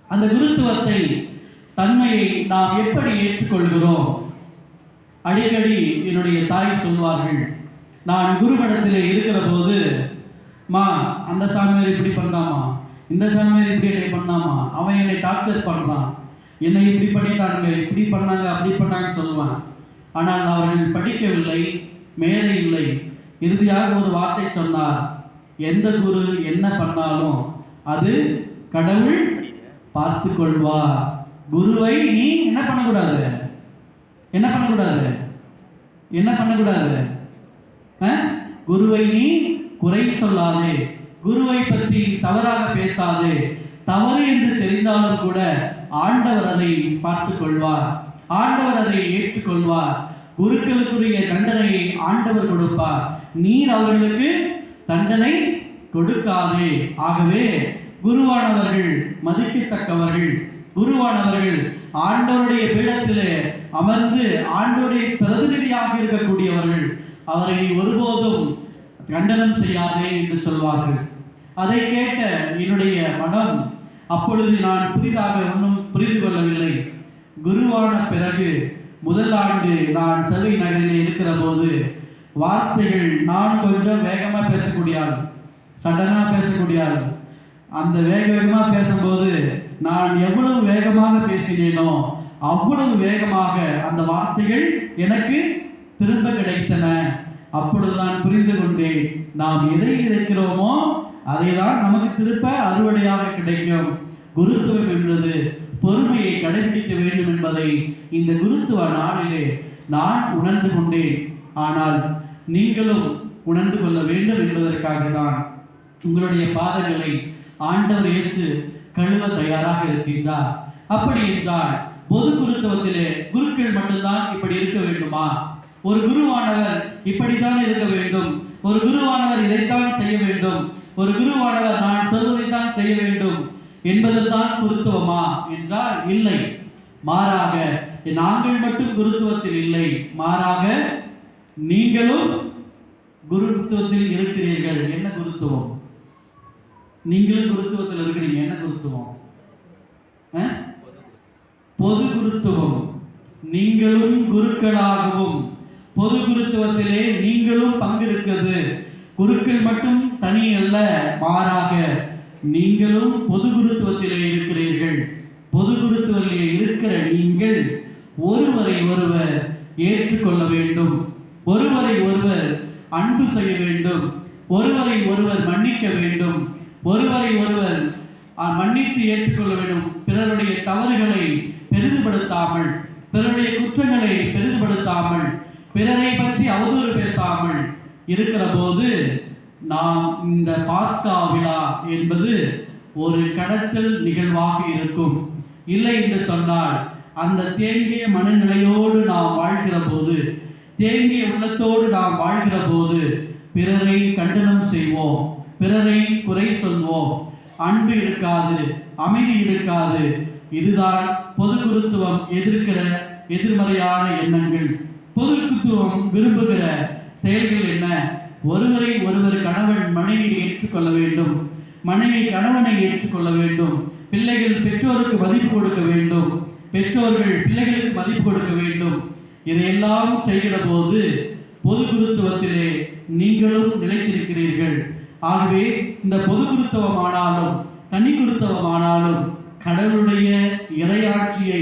அந்த குருத்துவத்தை தன்மையை நாம் எப்படி ஏற்றுக்கொள்கிறோம்? அடிக்கடி என்னுடைய தாய் சொல்வார்கள், நான் குருமடத்திலே இருக்கிற போது, மா அந்த சாமியார் இப்படி பண்ணாமா, இந்த சாமியார் இப்படி என்னை பண்ணாமா, அவன் என்னை டார்ச்சர் பண்ணுறான், என்னை இப்படி பண்ணிட்டாங்க, இப்படி பண்ணாங்க, அப்படி பண்ணாங்கன்னு சொல்லுவான். ஆனால் அவர்கள் படிக்கவில்லை, மேதை இல்லை. இறுதியாக ஒரு வார்த்தை சொன்னார், எந்த குரு என்ன பண்ணாலும் அது கடவுள் பார்த்து கொள்வார். குருவை நீ என்ன பண்ணக்கூடாது? என்ன பண்ணக்கூடாது? என்ன பண்ணக்கூடாது? குருவை நீ குறை சொல்லாதே, குருவை பற்றி தவறாக பேசாதே. தவறு என்று தெரிந்தாலும் கூட ஆண்டவர் அதை பார்த்து கொள்வார், ஆண்டவர் அதை ஏற்றுக்கொள்வார். குருக்களுக்குரிய தண்டனையை ஆண்டவர் கொடுப்பார், நீர் அவர்களுக்கு தண்டனை கொடுக்காதே. ஆகவே குருவானவர்கள் மதிக்கத்தக்கவர்கள், குருவானவர்கள் ஆண்டவருடைய பீடத்திலே அமர்ந்து ஆண்டவருடைய பிரதிநிதியாக இருக்கக்கூடியவர்கள். அவரை நீ ஒருபோதும் கண்டனம் செய்யாதே என்று சொல்வார்கள். அதை கேட்ட என்னுடைய மனம், அப்பொழுது நான் புதிதாக ஒன்றும் புரிந்து கொள்ளவில்லை. குருவான பிறகு முதல் ஆண்டு நான் செல்வி நகரிலே இருக்கிற போது வார்த்தைகள், நான் கொஞ்சம் வேகமாக பேசக்கூடிய ஆள், சடனாக பேசக்கூடிய ஆள். அந்த வேகமாக பேசும்போது நான் எவ்வளவு வேகமாக பேசினேனோ அவ்வளவு வேகமாக அந்த வார்த்தைகள் எனக்கு திரும்ப கிடைத்தன. அப்பொழுது நான் புரிந்து கொண்டேன், நாம் எதை விதைக்கிறோமோ அதை தான் நமக்கு திருப்ப அறுவடையாக கிடைக்கும். குருத்துவம் என்பது பொறுமையை கடைபிடிக்க வேண்டும் என்பதை இந்த குருத்துவ நாளிலே நான் உணர்ந்து கொண்டேன். ஆனால் நீங்களும் உணர்ந்து கொள்ள வேண்டும் என்பதற்காக தான் உங்களுடைய பாதங்களை ஆண்டவர் இயேசு கழுவ தயாராக இருக்கின்றார். அப்படி என்றால் பொது குருத்துவத்திலே குருக்கள் மட்டும்தான் இப்படி இருக்க வேண்டுமா? ஒரு குருவானவர் இப்படித்தான் இருக்க வேண்டும், ஒரு குருவானவர் இதைத்தான் செய்ய வேண்டும், ஒரு குருவானவர் நான் சொல்வதைத்தான் செய்ய வேண்டும் என்பதுதான் குருத்துவமா என்றால் இல்லை. மாறாக நாங்கள் மட்டும் குருத்துவத்தில் இல்லை, மாறாக நீங்களும் குருத்துவத்தில் இருக்கிறீர்கள். என்ன குருத்துவம்? நீங்களும் குருத்துவத்தில் இருக்கிறீங்க. என்ன குருத்துவம்? பொது குருத்துவம். நீங்களும் குருக்களாகவும் பொது குருத்துவத்திலே நீங்களும் பங்கிருக்கிறது. குருக்கள் மட்டும் தனி அல்ல, மாறாக நீங்களும் பொது குருத்துவத்திலே இருக்கிறீர்கள். பொது குருத்துவத்திலே இருக்கிற நீங்கள் ஒருவரை ஒருவர் ஏற்றுக்கொள்ள வேண்டும், ஒருவரை ஒருவர் அன்பு செய்ய வேண்டும், ஒருவரை ஒருவர் மன்னிக்க வேண்டும், ஒருவரை ஒருவர் மன்னித்து ஏற்றுக்கொள்ள வேண்டும். பிறருடைய தவறுகளை பெரிதுபடுத்தாமல், பிறருடைய குற்றங்களை பெரிதுபடுத்தாமல், பிறரை பற்றி அவதூறு பேசாமல் இருக்கிற போது நாம் இந்த பாஸ்கா விழா என்பது ஒரு கடத்தல் நிகழ்வாக இருக்கும். இல்லை என்று சொன்னால் அந்த தேங்கிய மனநிலையோடு நாம் வாழ்கிற போது, தேங்கிய உள்ளத்தோடு நாம் வாழ்கிற போது பிறரை கண்டனம் செய்வோம், பிறரை குறை சொல்வோம், அன்பு இருக்காது, அமைதி இருக்காது. இதுதான் பொது குருத்துவம் எதிர்க்கிற எதிர்மறையான எண்ணங்கள். பொது குருத்துவம் விரும்புகிற செயல்கள் என்ன? ஒருவரை ஒருவர் கணவன் மனைவியை ஏற்றுக்கொள்ள வேண்டும், மனைவி கணவனை ஏற்றுக்கொள்ள வேண்டும், பிள்ளைகள் பெற்றோருக்கு மதிப்பு கொடுக்க வேண்டும், பெற்றோர்கள் பிள்ளைகளுக்கு மதிப்பு கொடுக்க வேண்டும். இதையெல்லாம் செய்கிற போது பொது குருத்துவத்திலே நீங்களும் நிலைத்திருக்கிறீர்கள். ஆகவே இந்த பொது குருத்துவமானாலும் தனி குருத்துவமானாலும் கடவுளுடைய இறையாட்சியை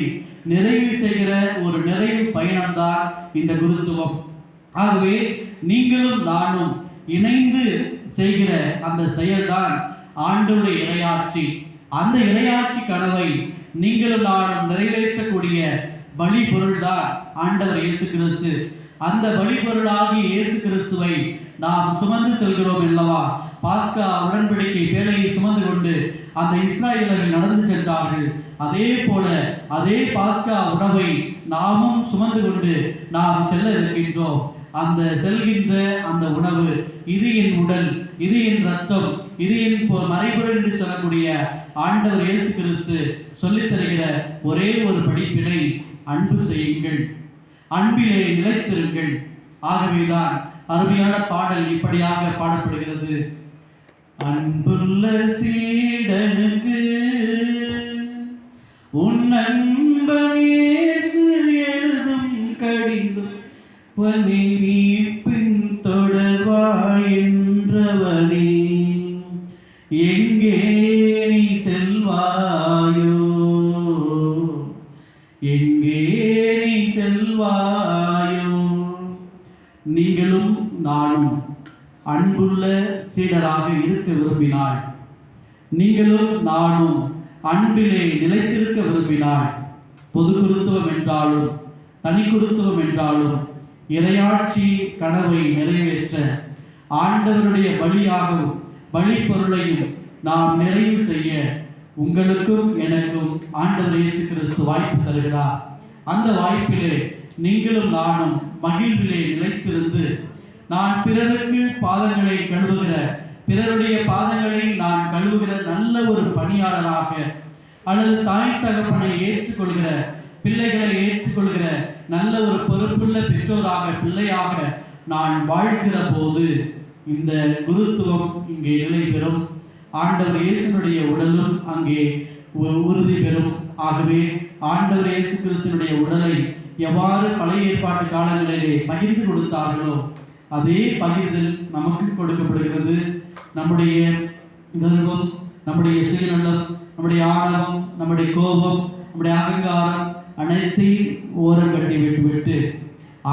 நிறைவு செய்கிற ஒரு நிறைவு பயணம்தான் இந்த குருத்துவம். ஆகவே நீங்களும் நானும் இணைந்து செய்கிற அந்த செயல்தான் ஆண்டவருடைய இறையாட்சி. அந்த இறையாட்சி கனவை நீங்களும் நானும் நிறைவேற்றக்கூடிய பலி பொருள்தான் ஆண்டவர் இயேசு கிறிஸ்து. அந்த பலி பொருளாகிய இயேசு கிறிஸ்துவை நாம் சுமந்து செல்கிறோம் அல்லவா? பாஸ்கா உடன்படிக்கை பேழையை சுமந்து கொண்டு அந்த இஸ்ராயேலர்கள் நடந்து சென்றார்கள். அதே போல அதே பாஸ்கா உணவை நாமும் சுமந்து கொண்டு நாம் செல்ல இருக்கின்றோம். அந்த செல்கின்ற அந்த உணவு, இது என் உடல், இது என் ரத்தம், இது என் மறைபொருள் என்று சொல்லக்கூடிய ஆண்டவர் இயேசு கிறிஸ்து சொல்லித் தருகிற ஒரே ஒரு படிப்பினை, அன்பு செய்யுங்கள், அன்பிலே நிலைத்திருங்கள். ஆகவேதான் அருமையான பாடல் இப்படியாக பாடப்படுகிறது. அன்புள்ள சீடனுக்கு உன் நண்பன் இயேசு எழுதும் கடிதம், உன்னை நீ பின்தொடர்வாய் என்றவனே, எங்கே நீ செல்வாயோ, எங்கே நீ செல்வாயோ. நீங்களும் நானும் அன்புள்ள சீடராக இருக்க விரும்பினாள், நீங்களும் நானும் அன்பிலே நிலைத்திருக்க விரும்பினாள், பொது குருத்துவம் என்றாலும் தனி குருத்துவம் என்றாலும் இறையாட்சி கனவை நிறைவேற்ற ஆண்டவருடைய பலியாகவும் பலிப்பொருளையும் நாம் நிறைவு செய்ய உங்களுக்கும் எனக்கும் ஆண்டவர் இயேசு கிறிஸ்து வாய்ப்பு தருகிறார். அந்த வாய்ப்பிலே நீங்களும் நானும் மகிழ்விலே நிலைத்திருந்து, நான் பிறருக்கு பாதங்களை கழுவுகிற, பிறருடைய பாதங்களை நான் கழுவுகிற நல்ல ஒரு பணியாளராக, அல்லது தாய் தகப்பனை ஏற்றுக்கொள்கிற, பிள்ளைகளை ஏற்றுக்கொள்கிற நல்ல ஒரு பொறுப்புள்ள பெற்றோராக, பிள்ளையாக நான் வாழ்கிற போது இந்த குருத்துவம் இங்கே நிலை பெறும். ஆண்டவர் இயேசுனுடைய உடலும் அங்கே உறுதி பெறும். ஆகவே ஆண்டவர் இயேசு கிறிஸ்துனுடைய உடலை எவ்வாறு பழைய ஏற்பாட்டு காலங்களிலே பகிர்ந்து கொடுத்தார்களோ அதே பகிர்தல் நமக்கு கொடுக்கப்படுகிறது. நம்முடைய கர்வம், நம்முடைய சுயநலம், நம்முடைய ஆணவம், நம்முடைய கோபம், நம்முடைய அகங்காரம் அனைத்தையும் ஓரம் கட்டி விட்டுவிட்டு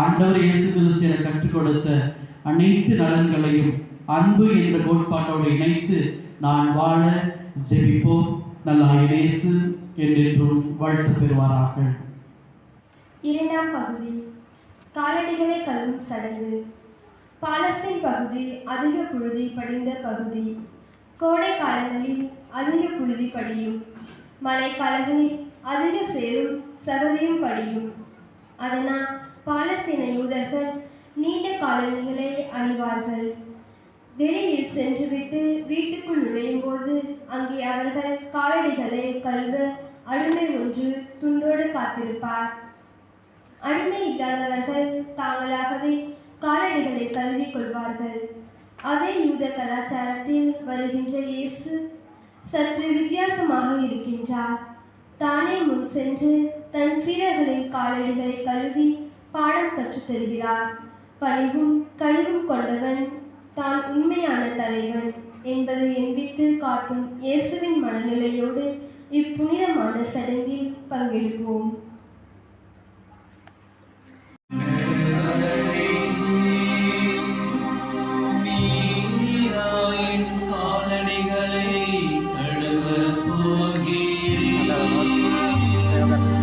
ஆண்டவர் இயேசு கிறிஸ்து என கற்றுக் கொடுத்த அனைத்து நலன்களையும் அன்பு என்ற கோட்பாட்டோடு இணைத்து நான் வாழ ஜெபிப்போம். நல்ல இயேசு என்றென்றும் வாழ்த்து பெறுவாராக. இரண்டாம் பகுதி, காலடிகளை கழுவும் சடங்கு. பாலஸ்தீன் பகுதி அதிக புழுதி படிந்த பகுதி. கோடை காலங்களில் அதிக புழுதி படியும், மழைக்காலங்களில் அதிக சேரும் சகதியும் படியும். அதனால் பாலஸ்தீன யூதர்கள் நீண்ட காலணிகளை அணிவார்கள். வெளியில் சென்றுவிட்டு வீட்டுக்குள் நுழையும் போது அங்கே அவர்கள் காலடிகளை கழுவ அடிமை ஒன்று துண்டோடு காத்திருப்பார். அடிமை இல்லாதவர்கள் தாங்களாகவே காலடிகளை கழுவிக் கொள்வார்கள். அதே யூத கலாச்சாரத்தில் வருகின்ற இயேசு சற்று வித்தியாசமாக இருக்கின்றார். தானே முன் சென்று தன் சீடர்களின் காலடிகளை கழுவி பாடம் கற்றுத் தருகிறார். பணிவும் கழிவும் கொண்டவன் தான் உண்மையான தலைவன் என்பதை எண்பித்து காட்டும் இயேசுவின் மனநிலையோடு இப்புனிதமான சடங்கில் பங்கெடுப்போம். Amen.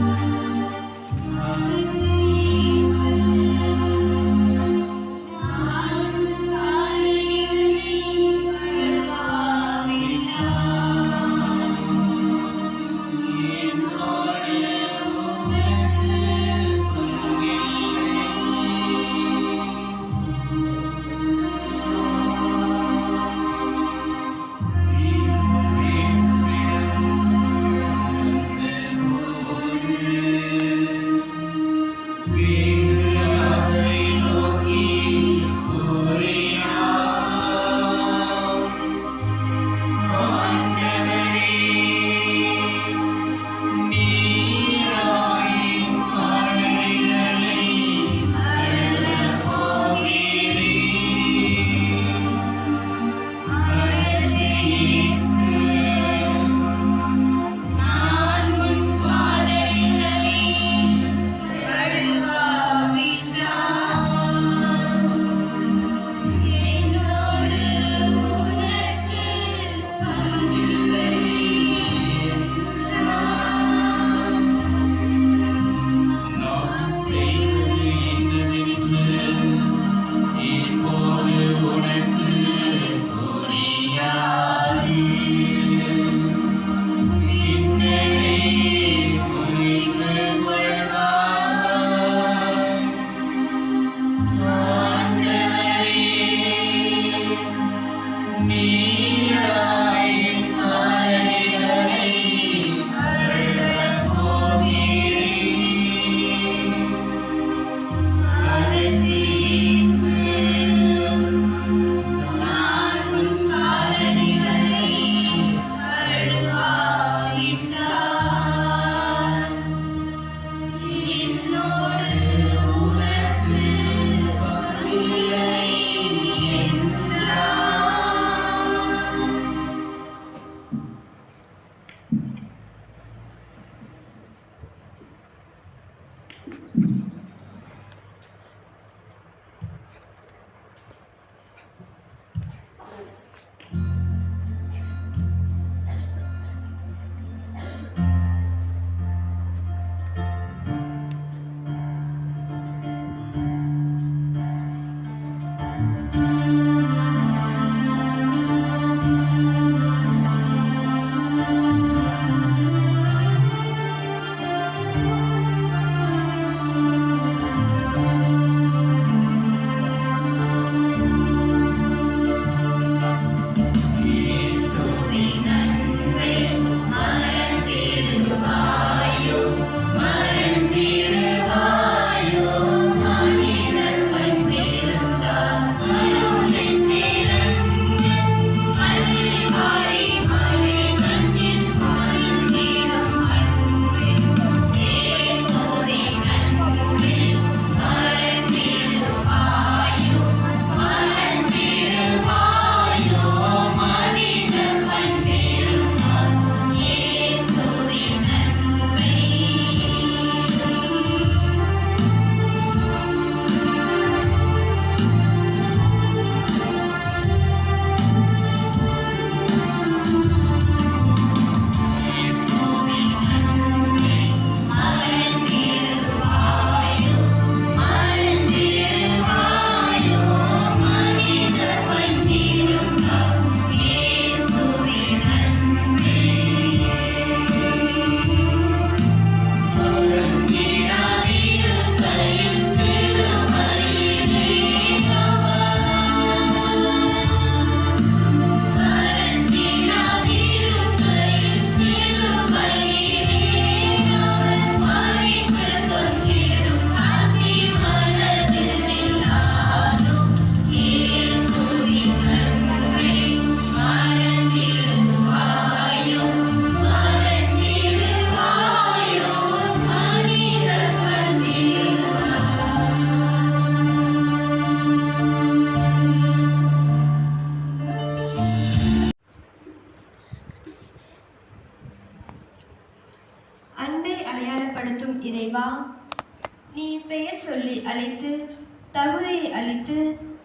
அளித்து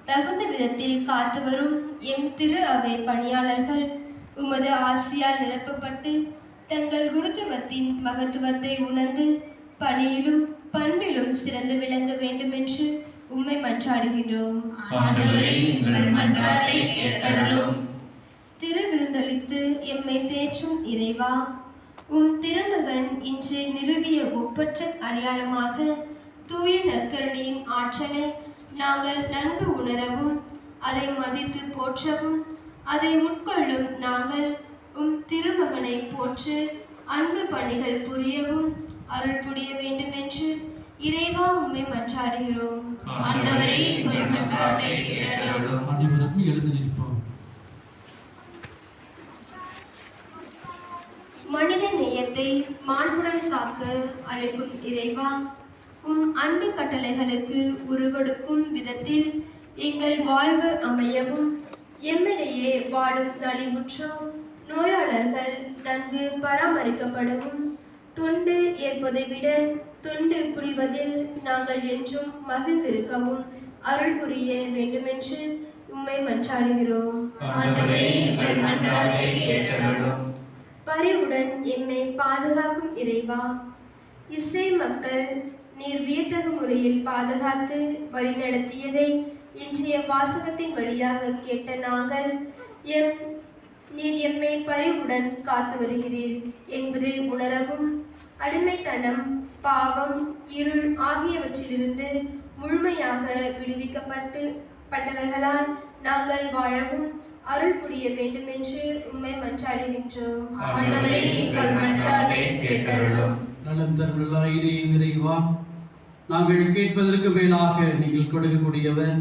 தகுந்த விதத்தில் காத்து வரும் எம் திரு அவை பணியாளர்கள் உமது ஆசியால் நிரப்பப்பட்டு தங்கள் குருத்துவத்தின் மகத்துவத்தை உணர்ந்து பணியிலும் பண்பிலும் சிறந்து விளங்க வேண்டுமென்று உம்மை மன்றாடுகின்றோம். ஆண்டவரே, எங்கள் மன்றாட்டை கேட்டருளும். திருவிருந்தளித்து எம்மை தேற்றும் இறைவா, உம் திருமகன் இன்று நிறுவிய ஒப்பற்ற அடையாளமாக தூய நற்கருணையின் ஆற்றலை நாங்கள் நன்கு உணரவும் அதை மதித்து போற்றவும் அதை உட்கொள்ளும் நாங்கள் உம் திருமகனை போற்று அன்பு பணிகள் புரியவும் அருள் புரிய வேண்டுமென்று இறைவா உம்மை மன்றாடுகிறோம். ஆண்டவரே, எங்கள் மன்றாட்டை கேட்டருளும். அனைவரும் எழுந்து நிற்போம். மனித நேயத்தை மாண்புடன் காக்க அழைக்கும் இறைவா, உம் அன்பு கட்டளைகளுக்கு உருவெடுக்கும் விதத்தில் எங்கள் வாழ்வு அமையவும் எம்மிடையே வாழும் நலிவுற்றோர் நோயாளர்கள் நன்கு பராமரிக்கப்படவும் தொண்டு ஏற்பதை விட தொண்டு புரிவதில் நாங்கள் என்றும் மகிழ்ந்திருக்கவும் அருள் புரிய வேண்டுமென்று உம்மை மன்றாடுகிறோம். ஆண்டவரே, எங்கள் மன்றாட்டை கேட்டருளும். பரிவுடன் எம்மை பாதுகாக்கும் இறைவா, இஸ்ரேல் மக்கள் நீர் வியத்தகு முறையில் பாதுகாத்து வழிநடத்தியதை இன்றைய வாசகத்தின் வழியாக கேட்ட நாங்கள் நீர் எம்மை பரிவுடன் காத்து வருகிறீர் என்பதை உணரவும் அடிமைத்தனம், பாவம், இருள் ஆகியவற்றிலிருந்து முழுமையாக விடுவிக்கப்பட்டவர்களால் நாங்கள் வாழவும் அருள் புரிய வேண்டுமென்று உம்மை மன்றாடுகின்றோம். ஆண்டவரே, எங்கள் மன்றாட்டை கேட்டருளும். நலம் தருளாயிரே இறைவா, நாங்கள் கேட்பதற்கு மேலாக நீங்கள் கொடுக்கக்கூடியவர்.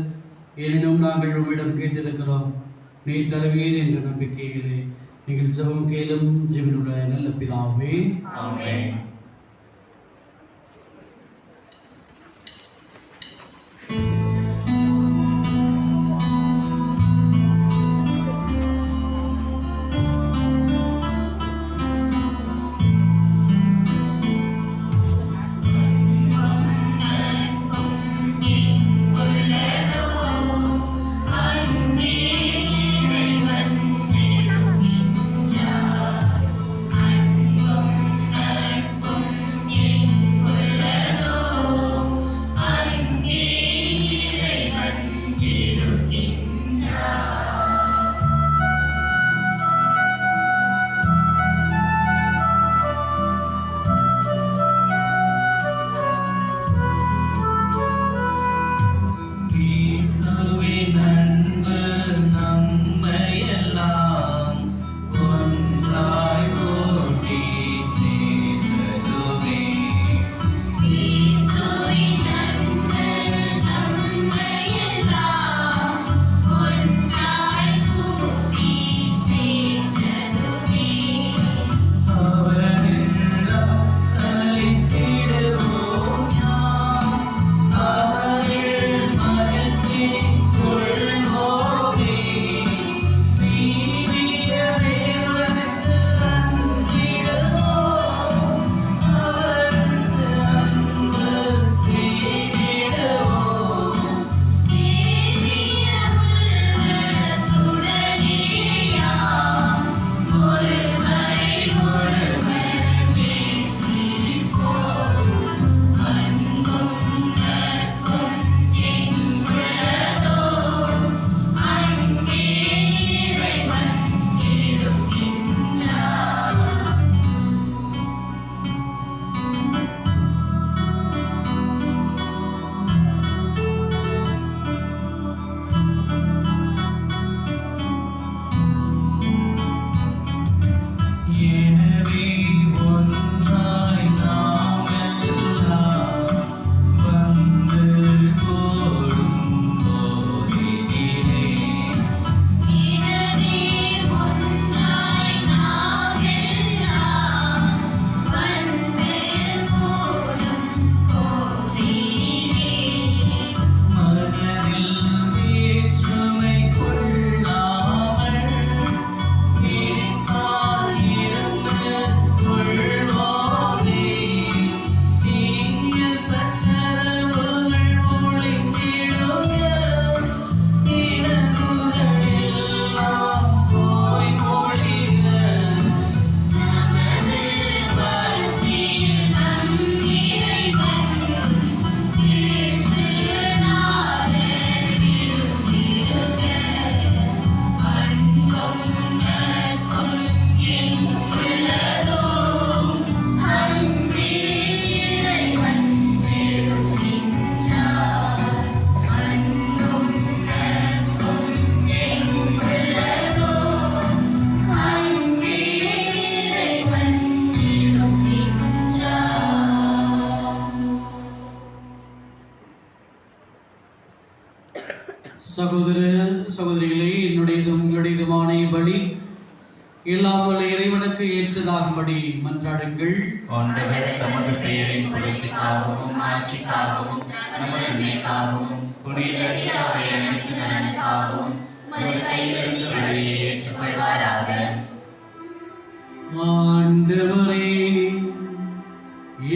எனினும் நாங்கள் உம்மிடம் கேட்டிருக்கிறோம். நீர் தருவீர் என்ற நம்பிக்கையிலே நீங்கள் ஜெபம் கேளும். ஜீவனுள்ள நல்ல பிதாவே, ஆமென். அன்பும் சகோதர சகோதரிகளே, என்னுடையதும் உங்களுடையதுமான பலி எல்லாம் வல்ல இறைவனுக்கு ஏற்றதாகும்படி மன்றாடுங்கள். ஆண்டவர் தமது பெயரின் புகழ்ச்சிக்காகவும் ஆட்சிக்காகவும் நமது நன்மைக்காகவும் புனித தியாவை அனைத்து நலனுக்காகவும் மது கையிலிருந்து வழியை ஏற்றுக்கொள்வாராக. ஆண்டவரே,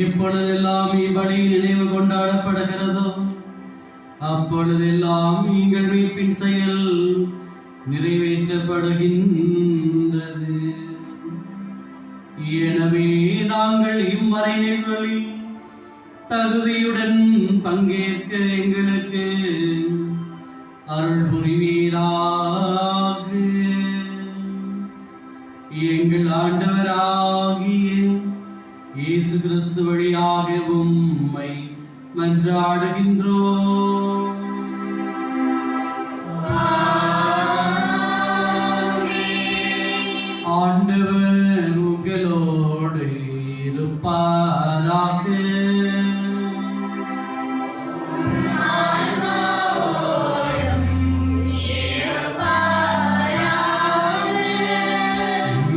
எப்பொழுதெல்லாம் இப்பலி நினைவு கொண்டாடப்படுகிறதோ அப்பொழுதெல்லாம் எங்கள் மீட்பின் செயல் நிறைவேற்றப்படுகின்றது. எனவே நாங்கள் இம்மறை நிகழ்வில் தகுதியுடன் பங்கேற்க எங்களுக்கு அருள் புரிவீராக. எங்கள் ஆண்டவராகிய இயேசு கிறிஸ்து வழியாக உம்மை மன்றாடுகின்றோம். ஆண்டவர் உங்களோடு இருப்பாராக.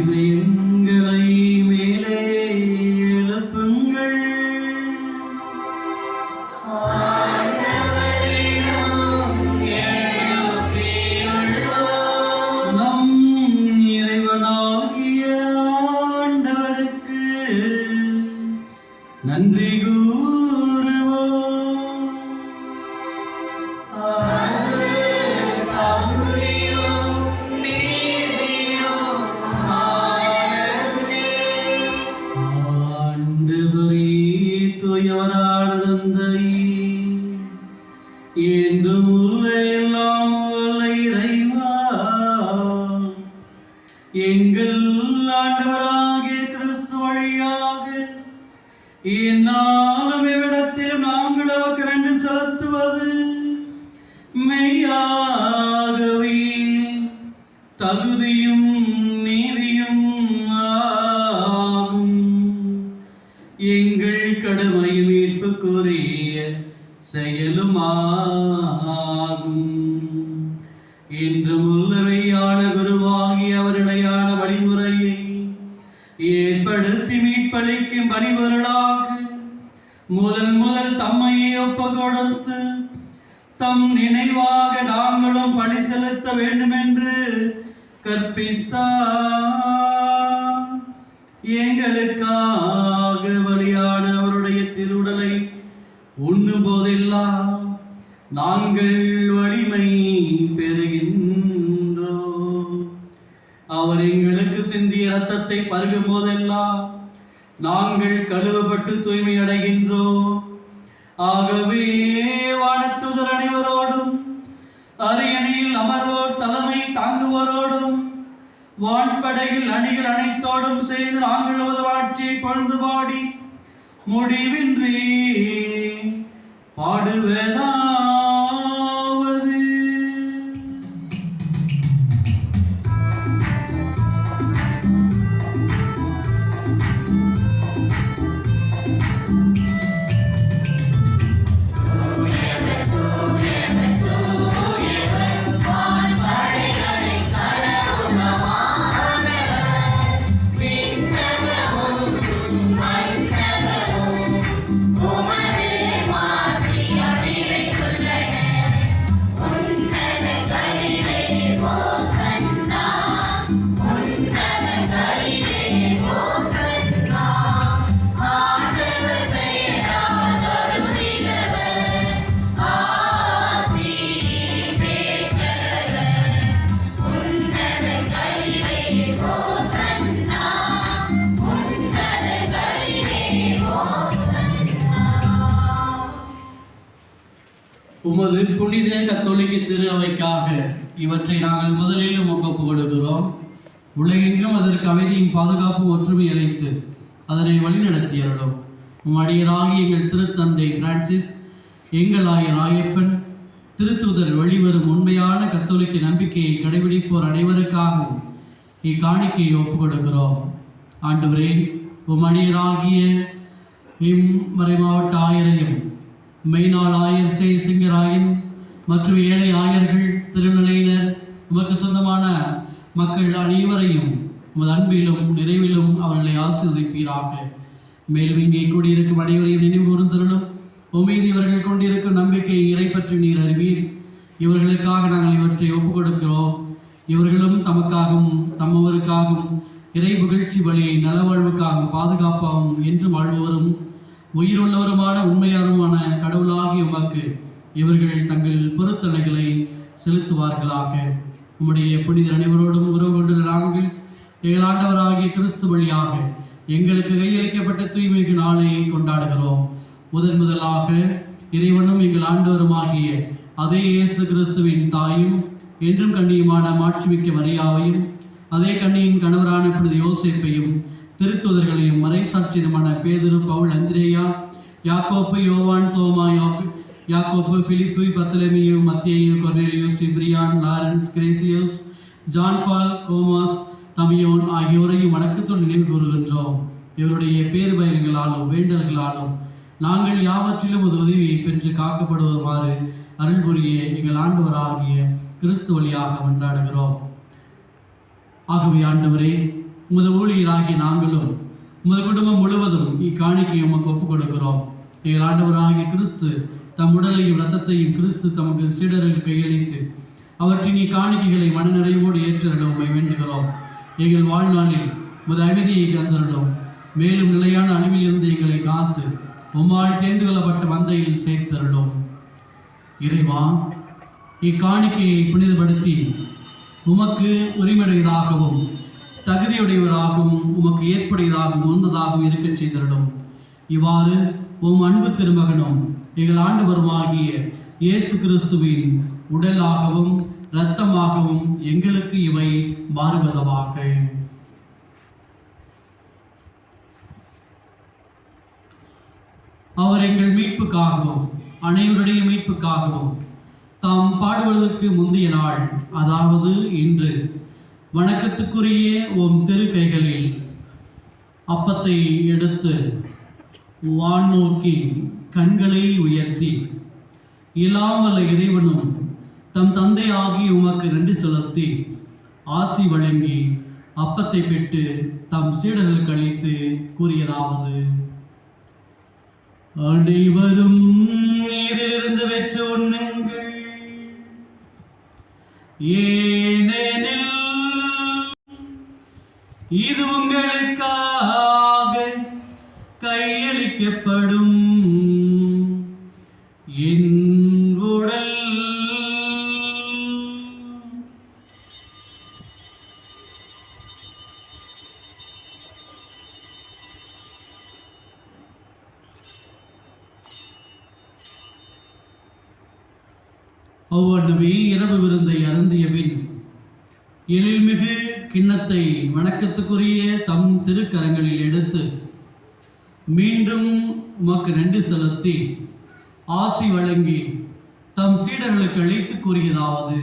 இதயங்களை மேலே எழுப்புங்கள். நம் இறைவனாகிய ஆண்டவருக்கு நன்றி கூறுவோம். ஆண்டவரே, தூயவரான தந்தையே, என்றும் உள்ள எல்லாம் வல்ல இறைவா, எங்கள் ஆண்டவராகிய கிறிஸ்து வழியாக என்னாலும் இவ்விடத்தில் நாங்கள் அவருக்கு நன்றி செலுத்துவது மெய்யாகவே தகுதியும் நீதியும் ஆகும். எங்கள் கடமையும் மீட்புக்குரிய செயலும் ஆகும். என்றும் உள்ளவையான குருவாகி அவர் நிலையான வழிமுறையை ஏற்படுத்தி மீட்பளிக்கும் பணிபொருளாக முதல் தம்மையை ஒப்புக் கொடுத்து தம் நினைவாக நாங்களும் பலி செலுத்த வேண்டும் என்று கற்பித்தார். எங்களுக்காக பலியான அவருடைய திருவுடலை உண்ணும் போதெல்லாம் நாங்கள் வலிமை பெறுகின்றோம். அவர் எங்களுக்கு சிந்திய இரத்தத்தை பருகும் போதெல்லாம் நாங்கள் கழுவப்பட்டு தூய்மை அடைகின்றோம். ஆகவே வானத்துதர் அனைவரோடும் அரியணையில் அமர்வோர் தலைமை தாங்குவோரோடும் வான்படையில் அணிகள் அனைத்தோடும் செய்து நாங்கள் நமது ஆட்சியை பழுந்து பாடி முடிவின்றி பாடுவதாவது. உமது புனித கத்தோலிக்க திரு அவைக்காக இவற்றை நாங்கள் முதலில் உமக்கு ஒப்புக் கொடுக்கிறோம். உலகெங்கும் அதற்கு அமைதியின் பாதுகாப்பு ஒற்றுமை அளித்து அதனை வழிநடத்தியறலும் அடியராகி எங்கள் திருத்தந்தை பிரான்சிஸ், எங்கள் ஆயர் ராயப்பன், திருத்துதர் வழிவரும் உண்மையான கத்தோலிக்க நம்பிக்கையை கடைபிடிப்போர் அனைவருக்காகவும் இக்காணிக்கையை ஒப்புக் கொடுக்கிறோம். ஆண்டவரே, அடியராகிய இம்மறை மாவட்ட ஆயரையும் மெய்நாள் ஆயர் சிங்கராயன், மற்றும் ஏழை ஆயர்கள், திருநிலையினர், உமக்கு சொந்தமான மக்கள் அனைவரையும் உமது அன்பிலும் நிறைவிலும் அவர்களை ஆசீர்வதிப்பீராக. மேலும் இங்கே கூடியிருக்கும் அனைவரையும் நினைவு கூர்ந்தருளும். உம்மீது இவர்கள் கொண்டிருக்கும் நம்பிக்கை இறை பற்றி நீர் அறிவீர். இவர்களுக்காக நாங்கள் இவற்றை ஒப்புக் கொடுக்கிறோம். இவர்களும் தமக்காகவும் தம்மவருக்காகவும் இறை புகழ்ச்சி வழியை நலவாழ்வுக்காகவும் பாதுகாப்பாகவும் என்று வாழ்பவரும் உயிருள்ளவருமான உண்மையாருமான கடவுளாகிய உமக்கு இவர்கள் தங்கள் பொருத்தனைகளை செலுத்துவார்களாக. உம்முடைய புனித அனைவரோடும் உறவு கொண்டுள்ள நாங்கள் எங்கள் ஆண்டவராகிய கிறிஸ்து வழியாக எங்களுக்கு கையளிக்கப்பட்ட தூய்மைக்கு நாளை கொண்டாடுகிறோம். முதலாக இறைவனும் எங்கள் ஆண்டவருமாகிய அதே இயேசு கிறிஸ்துவின் தாயும் என்றும் கண்ணியுமான மாட்சிமிக்க மரியாவையும் அதே கண்ணியின் கணவரான புனித யோசேப்பையும் திருத்துதர்களையும் மறைசாட்சியமான பேதுரு, பவுல், அந்திரேயா, யாக்கோப்பு, யோவான், தோமா, யாக்கோப்பு, பிலிப்பு, பத்தலமியு, மத்தேயு, கொர்னேலியுஸ், சிப்ரியான், லாரன்ஸ், கிரேசியஸ், ஜான் பால், கோமாஸ், தமியோன் ஆகியோரையும் வணக்கத்தோடு நினைவு கூறுகின்றோம். இவருடைய பேறு பயன்களாலும் வேண்டல்களாலும் நாங்கள் யாவற்றிலும் ஒரு உதவியை பெற்று காக்கப்படுவதுமாறு அருள் புரிய எங்கள் ஆண்டவராகிய கிறிஸ்து வழியாக கொண்டாடுகிறோம். ஆகவே ஆண்டவரே, உமது ஊழியராகிய நாங்களும் உமது குடும்பம் முழுவதும் இக்காணிக்கையை உமக்கு ஒப்புக் கொடுக்கிறோம். எங்கள் ஆண்டவராகிய கிறிஸ்து தம் உடலையும் இரத்தத்தையும் கிறிஸ்து தமக்கு சீடர்கள் கையளித்து அவற்றின் இக்காணிக்கைகளை மனநிறைவோடு ஏற்றருளும் உம்மை வேண்டுகிறோம். எங்கள் வாழ்நாளில் உமது அமைதியை தந்தருளும். மேலும் நிலையான அழிவில் இருந்து எங்களை காத்து உம்மால் தேர்ந்து கொள்ளப்பட்ட மந்தையில் சேர்த்தருளும். இறைவா, இக்காணிக்கையை புனிதப்படுத்தி உமக்கு உரிமையுடையதாகவும் தகுதியுடையவராகவும் உமக்கு ஏற்புடையதாகவும் உன்னதாகவும் இருக்க செய்தருளும். இவ்வாறு உம் அன்பு திருமகனும் எங்கள் ஆண்டவருமாகிய இயேசு கிறிஸ்துவின் உடலாகவும் இரத்தமாகவும் எங்களுக்கு இவை மாறுவதாக. அவர் எங்கள் மீட்புக்காகவும் அனைவருடைய மீட்புக்காகவும் தாம் பாடுவதற்கு முந்தைய நாள், அதாவது இன்று, வணக்கத்துக்குரிய உம் திரு கைகளில் அப்பத்தை எடுத்து வான் நோக்கி கண்களை உயர்த்தி இல்லாமல இறைவனும் தம் தந்தை ஆகி உமக்கு நன்றி செலுத்தி ஆசி வழங்கி அப்பத்தை பெற்று தம் சீடர்களுக்கு அளித்து கூறியதாவது: அனைவரும் இதிலிருந்து பெற்று உண்ணுங்கள், ஏனெனில் இது உங்களுக்காக கையளிக்கப்படும் என் உடல். ஒவ்வொன்றுமே இரவு விருந்தை அருந்திய பின் எழில்மிகு கிண்ணத்தை வணக்கத்துக்குரிய தம் திருக்கரங்களில் எடுத்து மீண்டும் உமக்கு நன்றி செலுத்தி ஆசி வழங்கி தம் சீடர்களுக்கு அளித்து கூறியதாவது: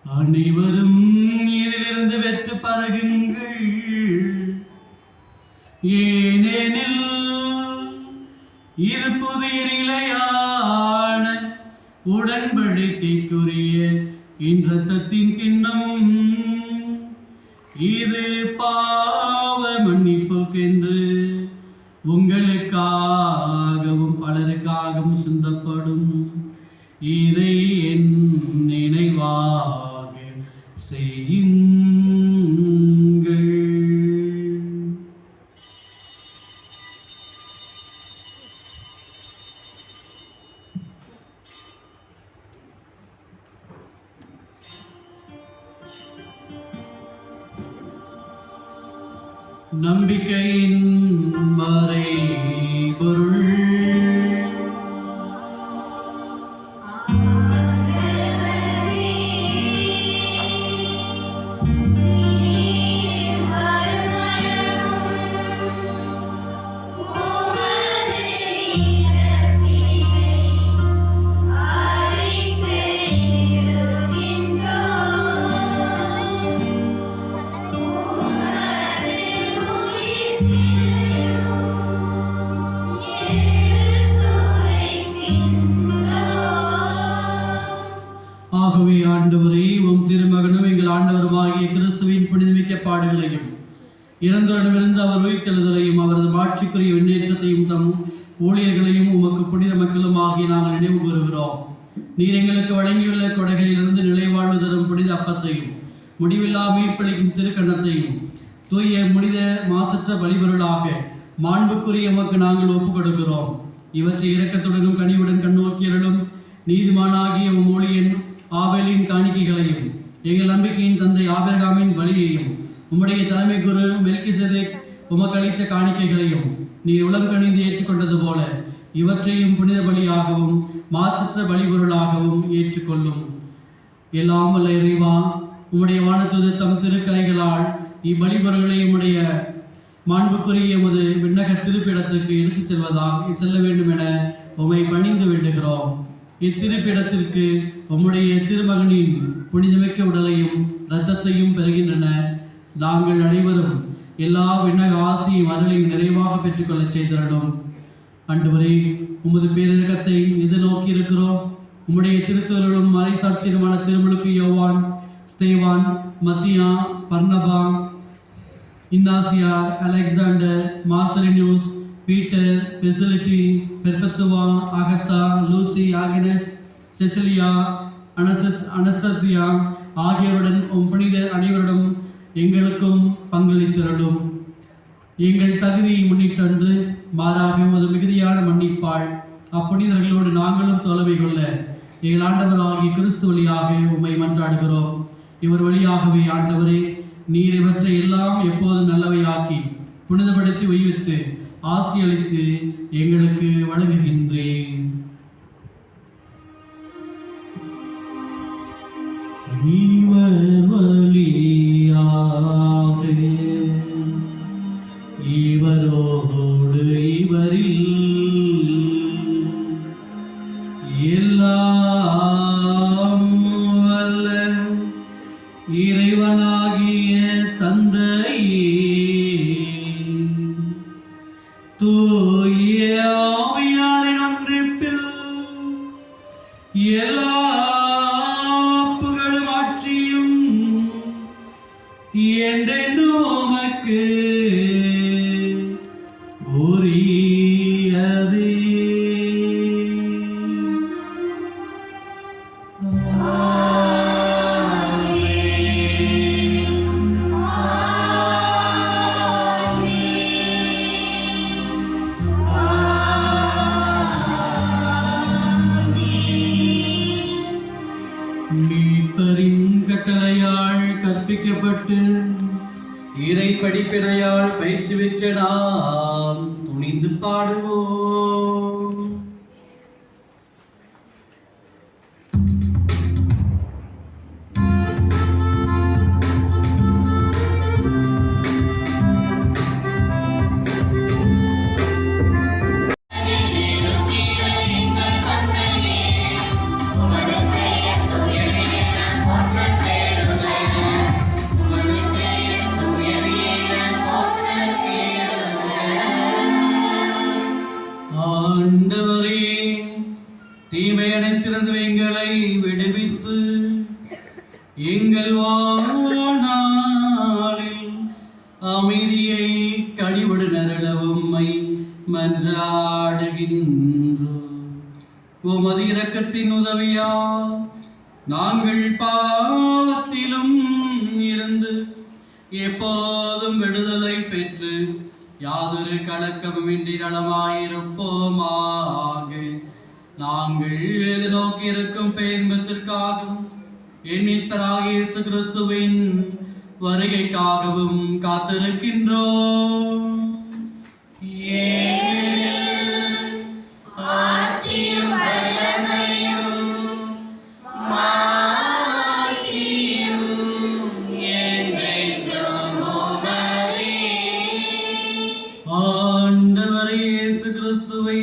அனைவரும் இதிலிருந்து பெற்று பருகுங்கள், ஏனெனில் இது புதிய நிலையான உடன்படிக்கைக்குரிய இரத்தத்தின் கிண்ணம். இது பாவ மன்னிப்புக்கென்று உங்களுக்காகவும் பலருக்காகவும் சிந்தப்படும். இதை என் நினைவாக செய்யுங்கள். நம்பிக்கையின் மறைபொருள். Thank you. ஆகவே ஆண்டவரே, உம் திருமகனும் எங்கள் ஆண்டவருமாகிய கிறிஸ்துவின் புனிதமிக்க பாடுகளையும் இறந்தோரிடமிருந்து அவர் உயிர்த்தெழுதலையும் அவரது மாட்சிக்குரிய விண்ணேற்றத்தையும் தம் ஊழியர்களையும் உமக்கு புனித மக்களும் ஆகிய நாங்கள் நினைவு கூறுகிறோம். நீர் எங்களுக்கு வழங்கியுள்ள கொடைகளிலிருந்து நிலைவாழ்வு தரும் புனித அப்பத்தையும் முடிவில்லா மீட்பளிக்கும் திருக்கணத்தையும் தூய புனித மாசற்ற வழிபொருளாக மாண்புக்குரிய உமக்கு நாங்கள் ஒப்புக் கொடுக்கிறோம். இவற்றை இரக்கத்துடனும் கனிவுடன் கண்ணோக்கியர்களும் நீதிமானாகிய உம் ஊழியன் ஆபேலின் காணிக்கைகளையும் எங்கள் நம்பிக்கையின் தந்தை ஆபிரகாமின் பலியையும் உம்முடைய தலைமை குரு மெல்கிசேதேக் உமக்கு அளித்த காணிக்கைகளையும் நீர் உளம் கணிந்து ஏற்றுக்கொண்டது போல இவற்றையும் புனித பலியாகவும் மாசற்ற பலிபொருளாகவும் ஏற்றுக்கொள்ளும். எல்லாம் வல்ல இறைவா, உம்முடைய வானதூது தம் திருக்கரைகளால் இப்பலிபொருள்களை உம்முடைய மாண்புக்குரிய எமது விண்ணக திருப்பிடத்திற்கு எடுத்துச் செல்ல வேண்டும் என உம்மை பணிந்து வேண்டுகிறோம். இத்திருப்பிடத்திற்கு உம்முடைய திருமகனின் புனிதமிக்க உடலையும் இரத்தத்தையும் பெறுகின்றன. நாங்கள் அனைவரும் எல்லா விண்ணக ஆசியும் அருளையும் நிறைவாக பெற்றுக்கொள்ள செய்திடணும். ஆண்டவரே, உமது பேரிரக்கத்தை எதிர்நோக்கி இருக்கிறோம். உம்முடைய திருத்தொழிலும் மறைசாட்சியமான திருமுழுக்கு யோவான், ஸ்தேவான், மத்தியா, பர்னபா, இன்னாசியார், Alexander, Marcellinus, Peter, Felicity, Perpetua, Agatha, Lucy, Agnes, Cecilia, Anastasia ஆகியோருடன் புனித அனைவரிடம் எங்களுக்கும் பங்களித்திரளும். எங்கள் தகுதியை முன்னிட்டன்று மாறாக உமது மிகுதியான மன்னிப்பாள் அப்புனிதர்களோடு நாங்களும் தோழமை கொள்ள எங்கள் ஆண்டவராகிய கிறிஸ்து வழியாக உம்மை மன்றாடுகிறோம். இவர் வழியாகவே ஆண்டவரே, நீர் இவற்றை எல்லாம் எப்போதும் நல்லவையாக்கி புனிதப்படுத்தி உய்வித்து ஆசியளித்து எங்களுக்கு வழங்குகின்றேன். இவர் வழியாக இவரோடு இவரில் எல்லாம் வல்ல இறைவனாகிய தந்தையே, தூய ஆவியாரின் ஒன்றிப்பில் எல்லா புகழும் ஆட்சியும் என்றென்றும் உமக்கு உரியதே. மீட்பரின் கட்டளையால் கற்பிக்கப்பட்டு இறை படிப்பினையால் பயிற்சி பெற்ற நாம் துணிந்து பாடுவோம். ஆண்டவரே, தீமை அனைத்திலிருந்து எங்களை விடுவித்து எங்கள் வாழ்நாளில் அமைதியை கனிவுடன் அருள உம்மை மன்றாடுகின்றோம். உமது இரக்கத்தின் உதவியால் நாங்கள் பாவத்திலும் இருந்து எப்போதும் விடுதலை பெற்று யாதொரு கலக்கமுமின்றி நலமாயிருப்போமாக. நாங்கள் எதிர்நோக்கி இருக்கும் பேரின்பத்திற்காகவும் எண்ணிப்பராகிய இயேசு கிறிஸ்துவின் வருகைக்காகவும் காத்திருக்கின்றோம். ஆட்சியும் வல்லமையும் மாட்சியும் என்றென்றும் உமதே. ஆண்டவரே இயேசு கிறிஸ்துவே,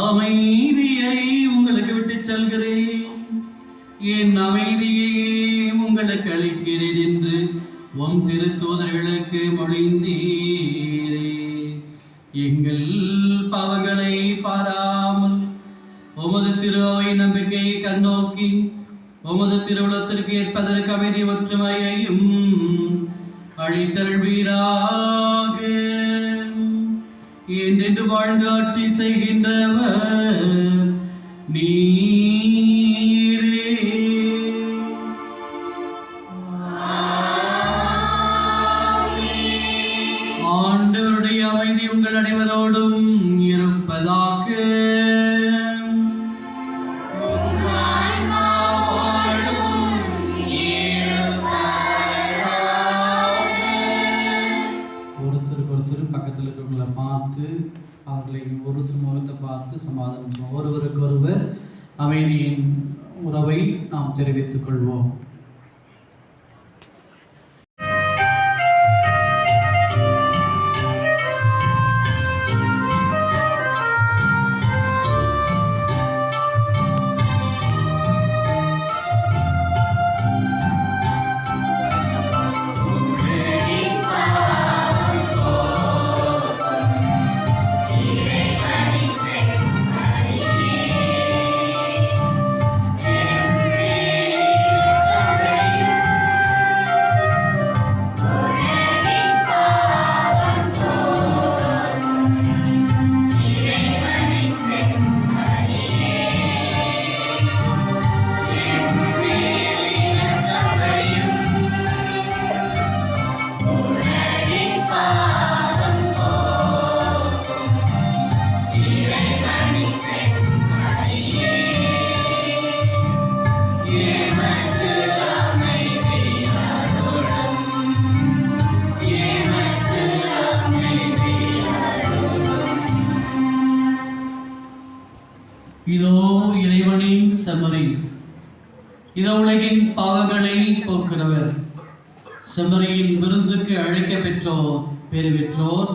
அமைதியை உங்களுக்கு விட்டுச் செல்கிறேன், என் அமைதியை உங்களுக்கு அளிக்கிறேன் என்று உம் திருத்தூதர்களுக்கு மொழிந்தீரே. எங்கள் பாவங்களை பாராமல் உமது திருவை நம்பிக்கையை கண்ணோக்கி உமது திருவுளத்திற்கு ஏற்பதற்கு அமைதி ஒற்றுமையையும் அளித்தருள்வீராக. என்றென்று வாழ்ந்து ஆட்சி செய்கின்றவர் நீரே. ஆண்டவருடைய அமைதி உங்கள் அனைவரோடும் இருப்பதாக. ஒருத்தருக்கு பக்கத்தில் இருக்கிறவங்களை பார்த்து அவர்களை ஒருத்தர் முகத்தை பார்த்து சமாதானம் ஒருவருக்கொருவர் அமைதியின் உறவை நாம் தெரிவித்துக் கொள்வோம். இதோ இறைவனின் செம்மறி, இதோ உலகின் பாவங்களை போக்குறவர். செம்மறியின் விருந்துக்கு அழைக்க பெற்றோர் பேறு பெற்றோர்.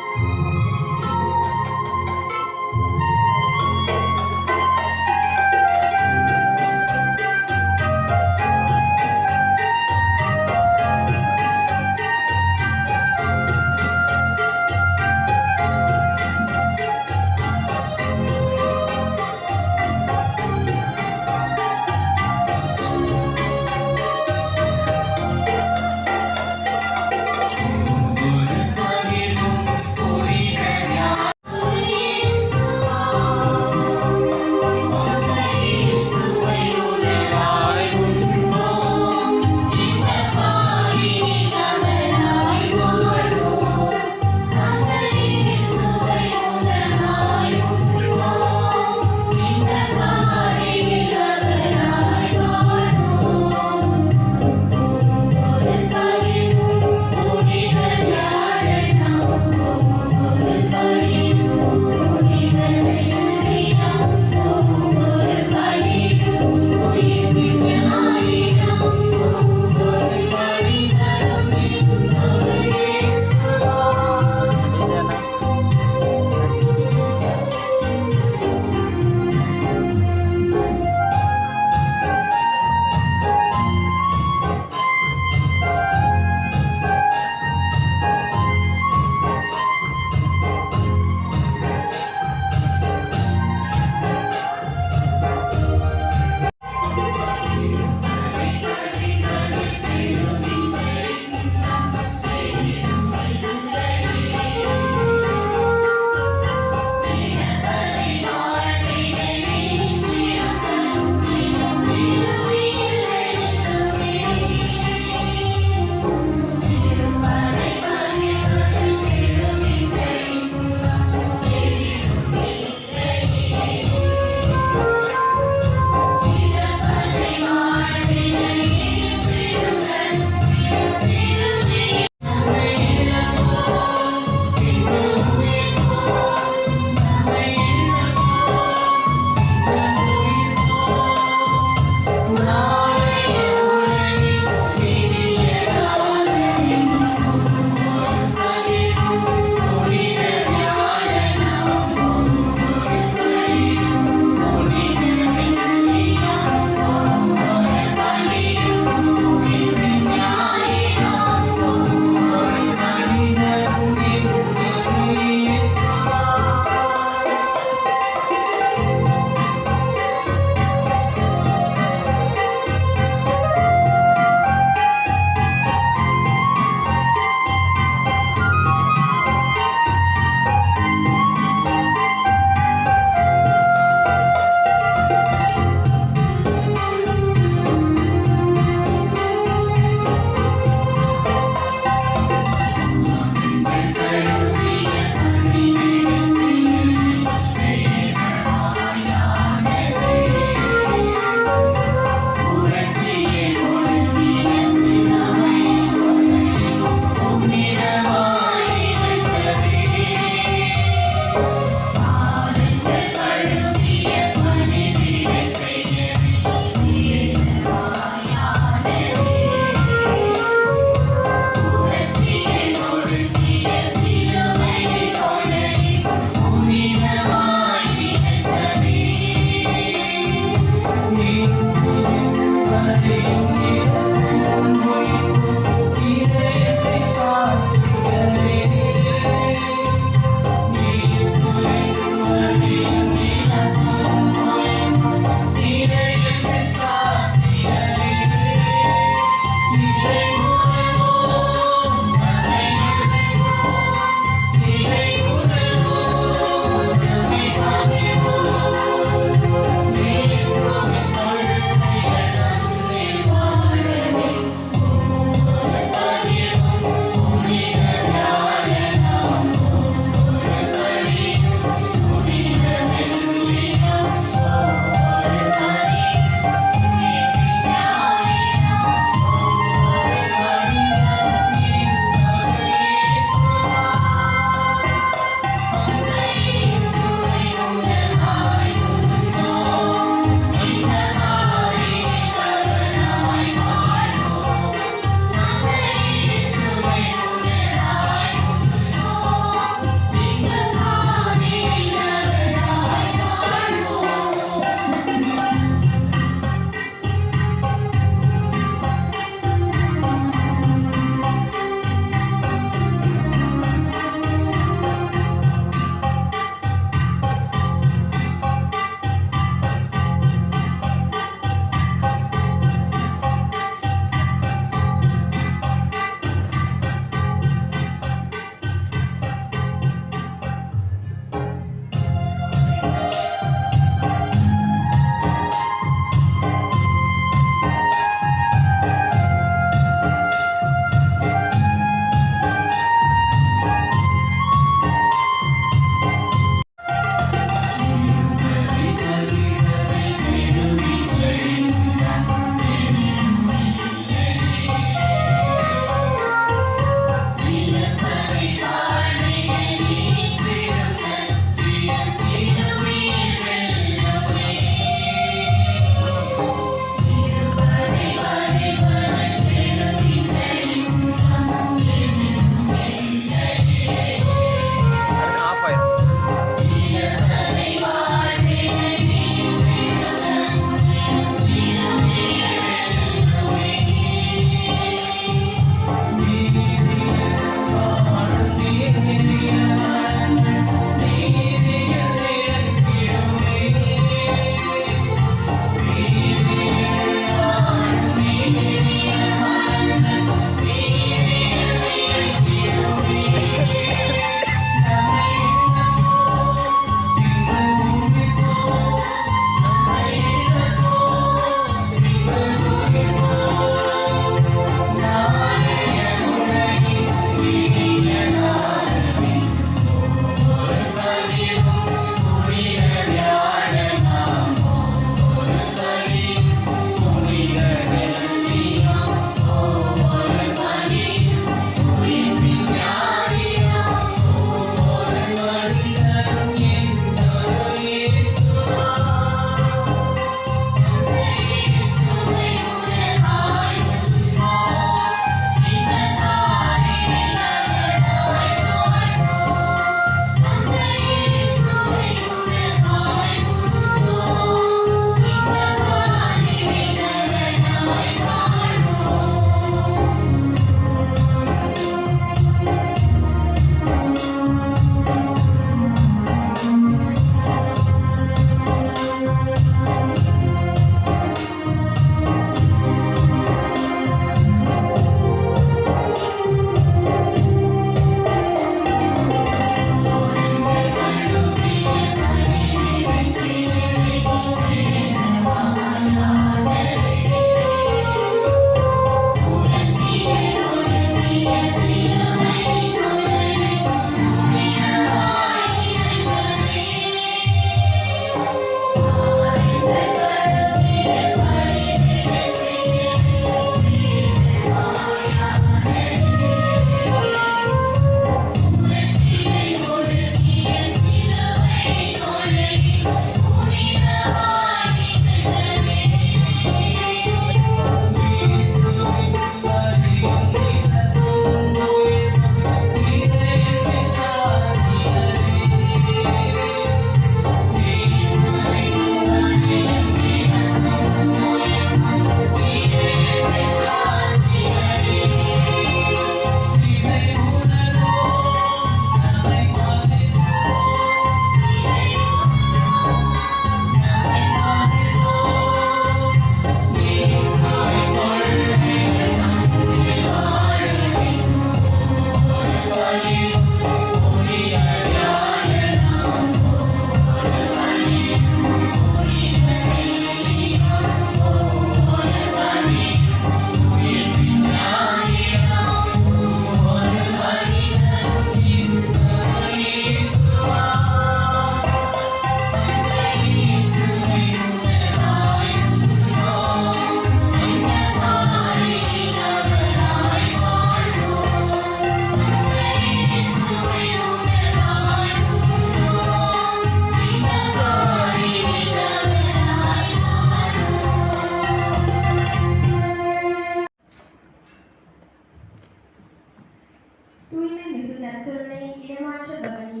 நற்கருணை இடமாற்ற பவனி.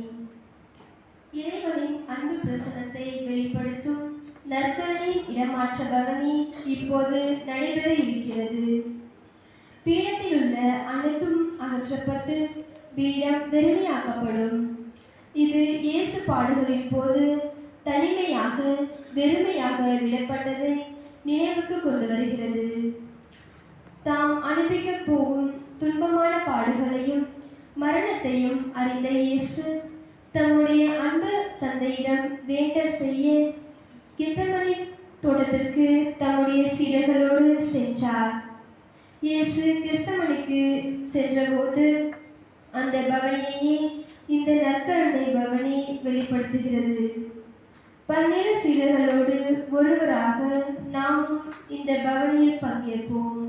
இறைவனின் அன்பு பிரசனத்தை வெளிப்படுத்தும் நற்கருணையின் இடமாற்ற பவனி இப்போது நடைபெற இருக்கிறது. பீடத்தில் உள்ள அனைத்தும் அகற்றப்பட்டு பீடம் வெறுமையாக்கப்படும். இது இயேசு பாடுகளின் போது தனிமையாக வெறுமையாக விடப்பட்டதை நினைவுக்கு கொண்டு வருகிறது. தாம் அனுப்பிக்கப் போகும் துன்பமான பாடுகளையும் மரணத்தையும் அறிந்த இயேசு தம்முடைய அன்பு தந்தையிடம் வேண்டல் செய்ய கெத்செமனே தோட்டத்திற்கு தம்முடைய சீடர்களோடு சென்றார். இயேசு கெத்செமனேக்கு சென்றபோது அந்த பவனியையே இந்த நற்கருணை பவனி வெளிப்படுத்துகிறது. 12 சீடர்களோடு ஒருவராக நாமும் இந்த பவனியில் பங்கேற்போம்.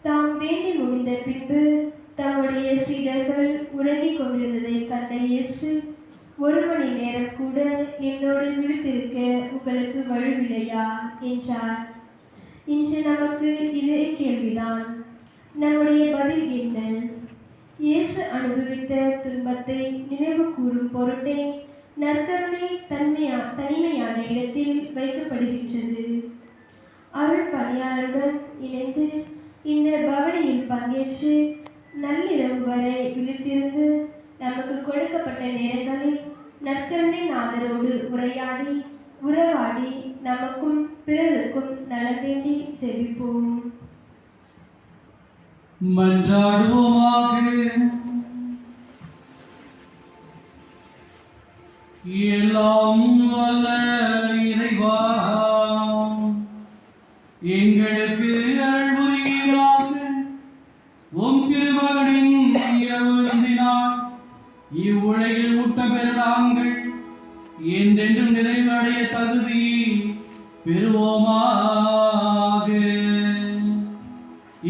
தாம் வேண்டி முடிந்த பின்பு தம்முடைய சீடர்கள் உறங்கிக் கொண்டிருந்ததை கண்ட இயேசு, 1 மணி நேரம் கூட என்னோடு விழித்திருக்க உங்களுக்கு வலுவில்லையா என்றார். இன்று நமக்கு இதே கேள்விதான். நம்முடைய பதில் என்ன? இயேசு அனுபவித்த துன்பத்தை நினைவு கூறும் பொருட்டே நற்கருணை தனிமையான இடத்தில் வைக்கப்படுகின்றது. அருள் பணியாளருடன் இணைந்து இந்த பவனியில் பங்கேற்று நள்ளிரவு வரை விழித்திருந்து நமக்கு கொடுக்கப்பட்ட நேரங்களில் நற்கருணை நாதரோடு உரையாடி உறவாடி நமக்கும் பிறருக்கும் நலம் வேண்டி ஜெபிப்போம். மன்றாடுவோமாக. எல்லாம் வல்ல இறைவா, எங்களுக்கு அருள்புரிவீராக. உம் திருமகனின் இரவு விருந்தினால் இவ்வுலகில் முட்ட பெற நாங்கள் என்றென்றும் நிறைவு அடைய தகுதி பெறுவோமாக.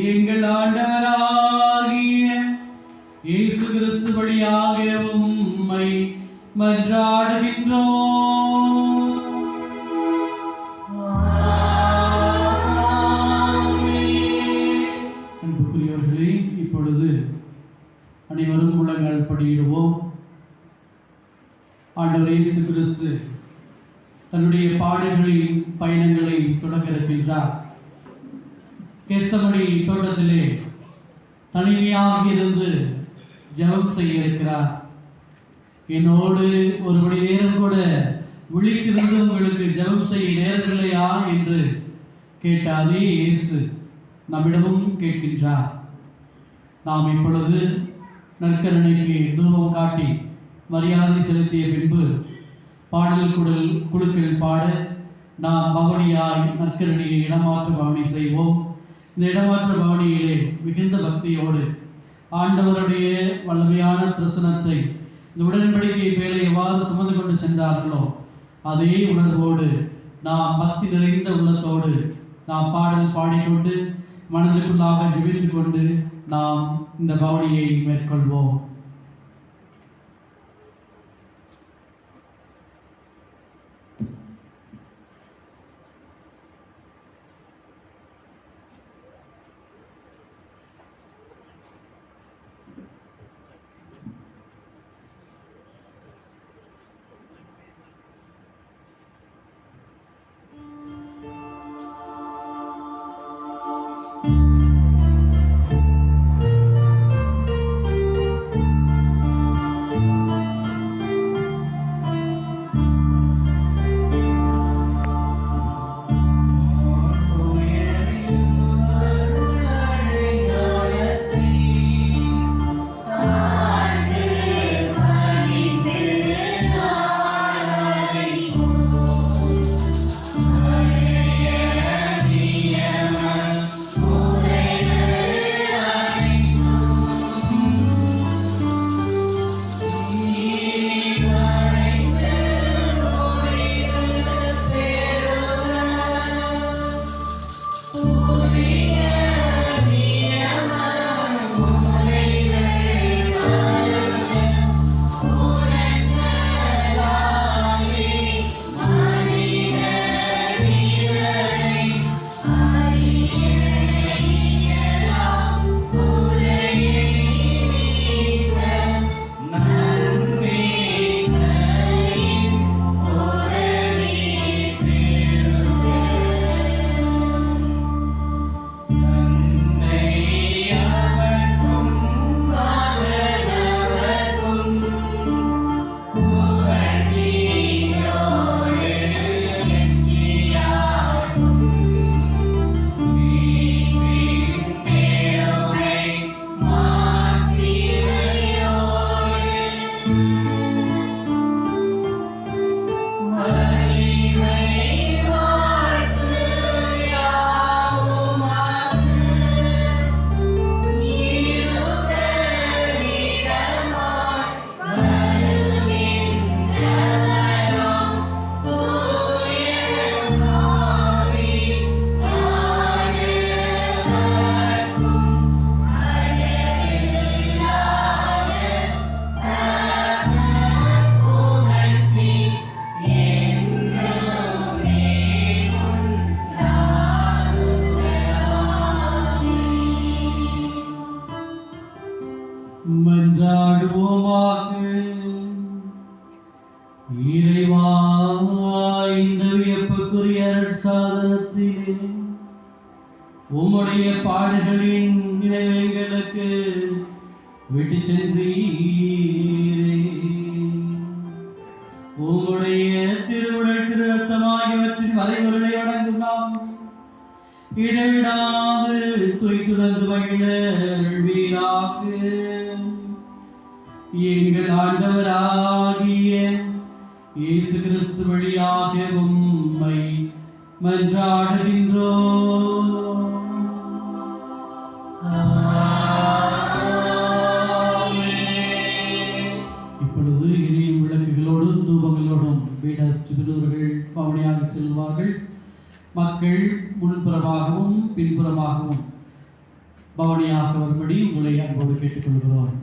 எங்கள் ஆண்டவராகிய இயேசு கிறிஸ்து வழியாக உம்மை மன்றாடுகின்றோம். அன்புக்குரியவர்களே, இப்பொழுது அனைவரும் முழங்கால் படியிடுவோம். ஆண்டவர் இயேசு கிறிஸ்து தன்னுடைய பாடுகளின் பயணங்களை தொடங்க இருக்கின்றார். கெத்செமனே தோட்டத்திலே தனிமையாக இருந்து ஜெபம் செய்ய இருக்கிறார். என்னோடு 1 மணி நேரம் கூட விழித்திருந்து உங்களுக்கு ஜெபம் செய்ய நேரம் இல்லையா என்று கேட்ட அதே இயேசு நம்மிடமும் கேட்கின்றார். நாம் இப்பொழுது நற்கருணைக்கு தூபம் காட்டி மரியாதை செலுத்திய பின்பு பாடல் குழுக்கள் பாட நாம் பவனியாய் நற்கருணையை இடமாற்று பவனி செய்வோம். இந்த இடமாற்று பவனியிலே மிகுந்த பக்தியோடு ஆண்டவருடைய வல்லமையான பிரசனத்தை இந்த உடன்படிக்கை பேலை எவ்வாறு சுமந்து கொண்டு சென்றார்களோ அதே உணர்வோடு நாம் பக்தி நிறைந்த உள்ளத்தோடு நாம் பாடல் பாடிக்கொண்டு மனதிற்குள்ளாக ஜெபித்து கொண்டு நாம் இந்த பவனியை மேற்கொள்வோம். ஜெபமாக. இறைவா, இந்த வியப்புக்குரிய அருட்சாதனத்திலே உம்முடைய பாடுகளின் நினைவுகளுக்கு விட்டு சென்றீரே. உம்முடைய திருவுடல் திருரத்தமாகியவற்றின் வரைமுறைகளை வழங்கும் நாம் இடைவிடாது துய்த்துணர்ந்து மகிழ அருள்வீராக. எங்கள் ஆண்டவராகிய இயேசு கிறிஸ்து வழியாக உம்மை மன்றாடுகின்றோம். இப்பொழுது எரியும் விளக்குகளோடும் தூபங்களோடும் வீடற்றுகிறவர்கள் பவனியாக செல்வார்கள். மக்கள் முன்புறமாகவும் பின்புறமாகவும் பவனியாக வரும்படி உங்களை அன்போடு கேட்டுக்கொள்கிறோம்.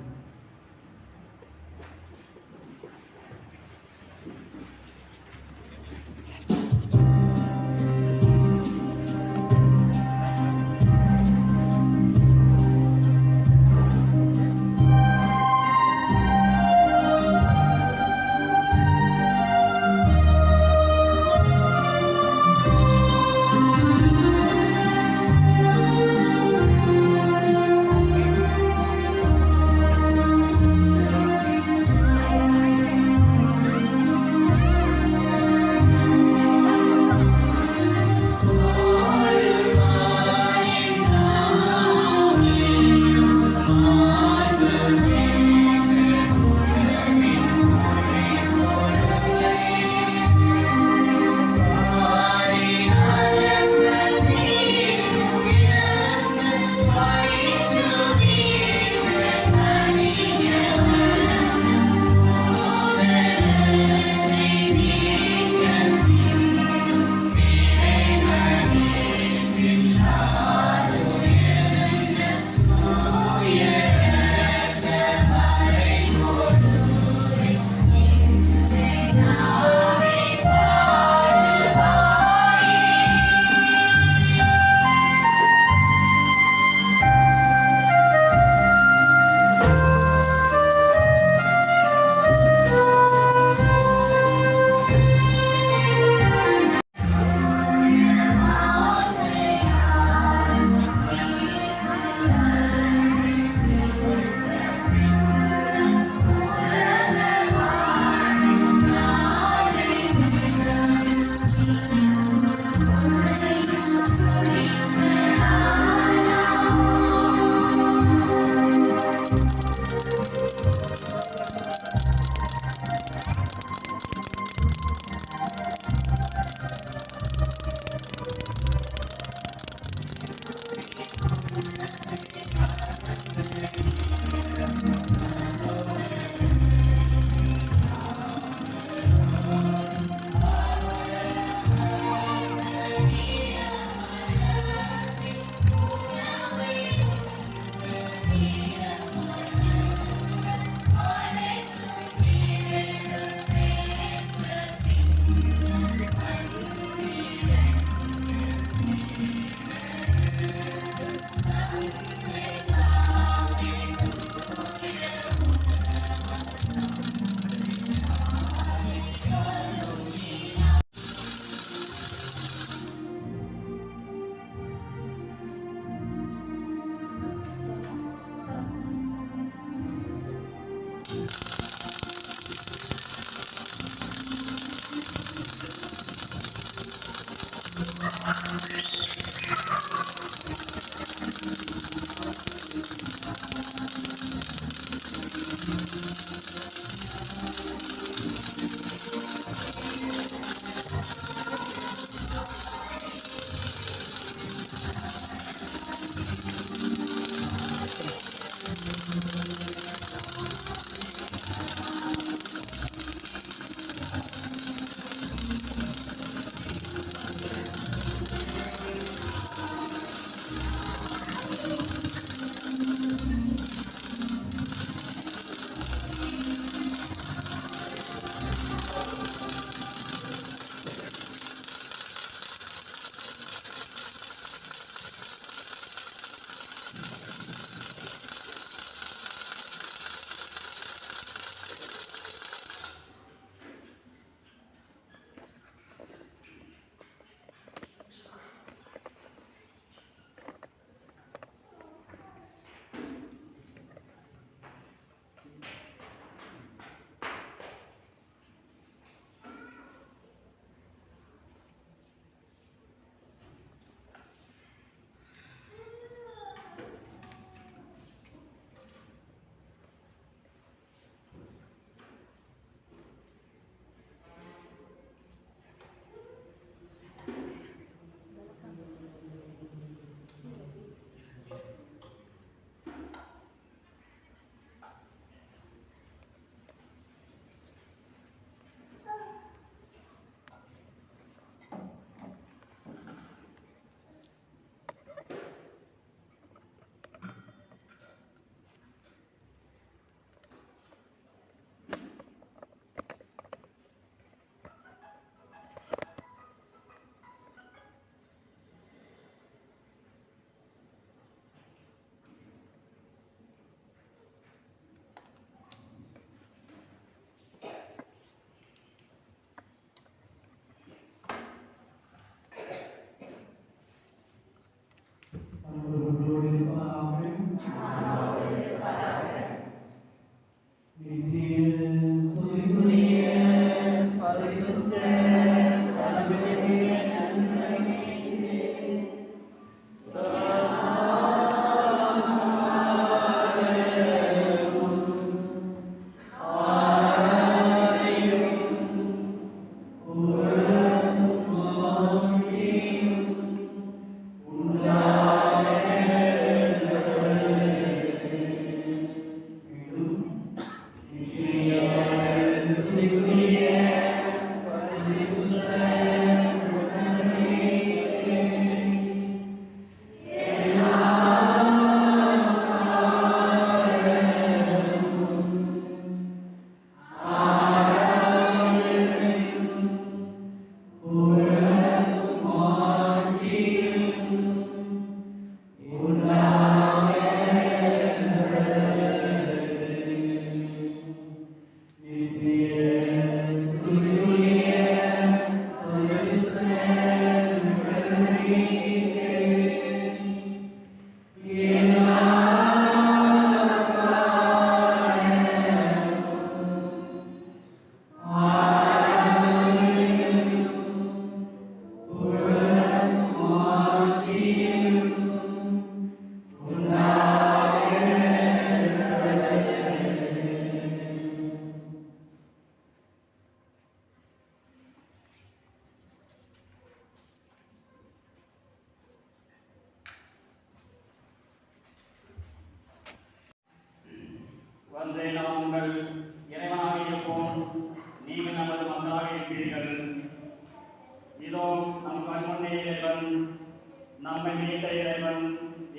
இறைவன்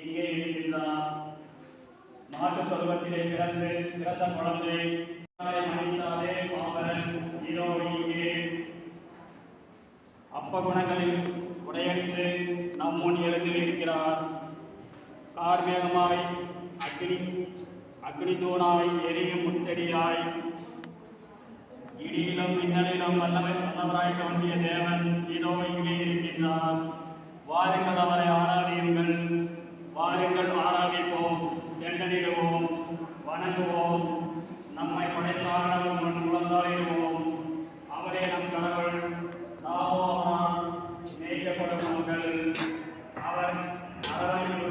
இங்கே இருக்கின்றார். மாட்டு சொர்க்கத்திலே பிறந்த குழந்தை மனிதாலே மாபரன் இதோ இங்கே அப்ப குணங்களில் உடையடித்து நம் முன் எழுந்திருக்கிறார். கார்மேகமாய் அக்னி தூணாய் எரியும் முச்செடியாய் இடியிலும் மின்னலிலும் வல்லவராய் தோன்றிய தேவன் இதோ இங்கே இருக்கின்றார். வாருங்கள் அவரை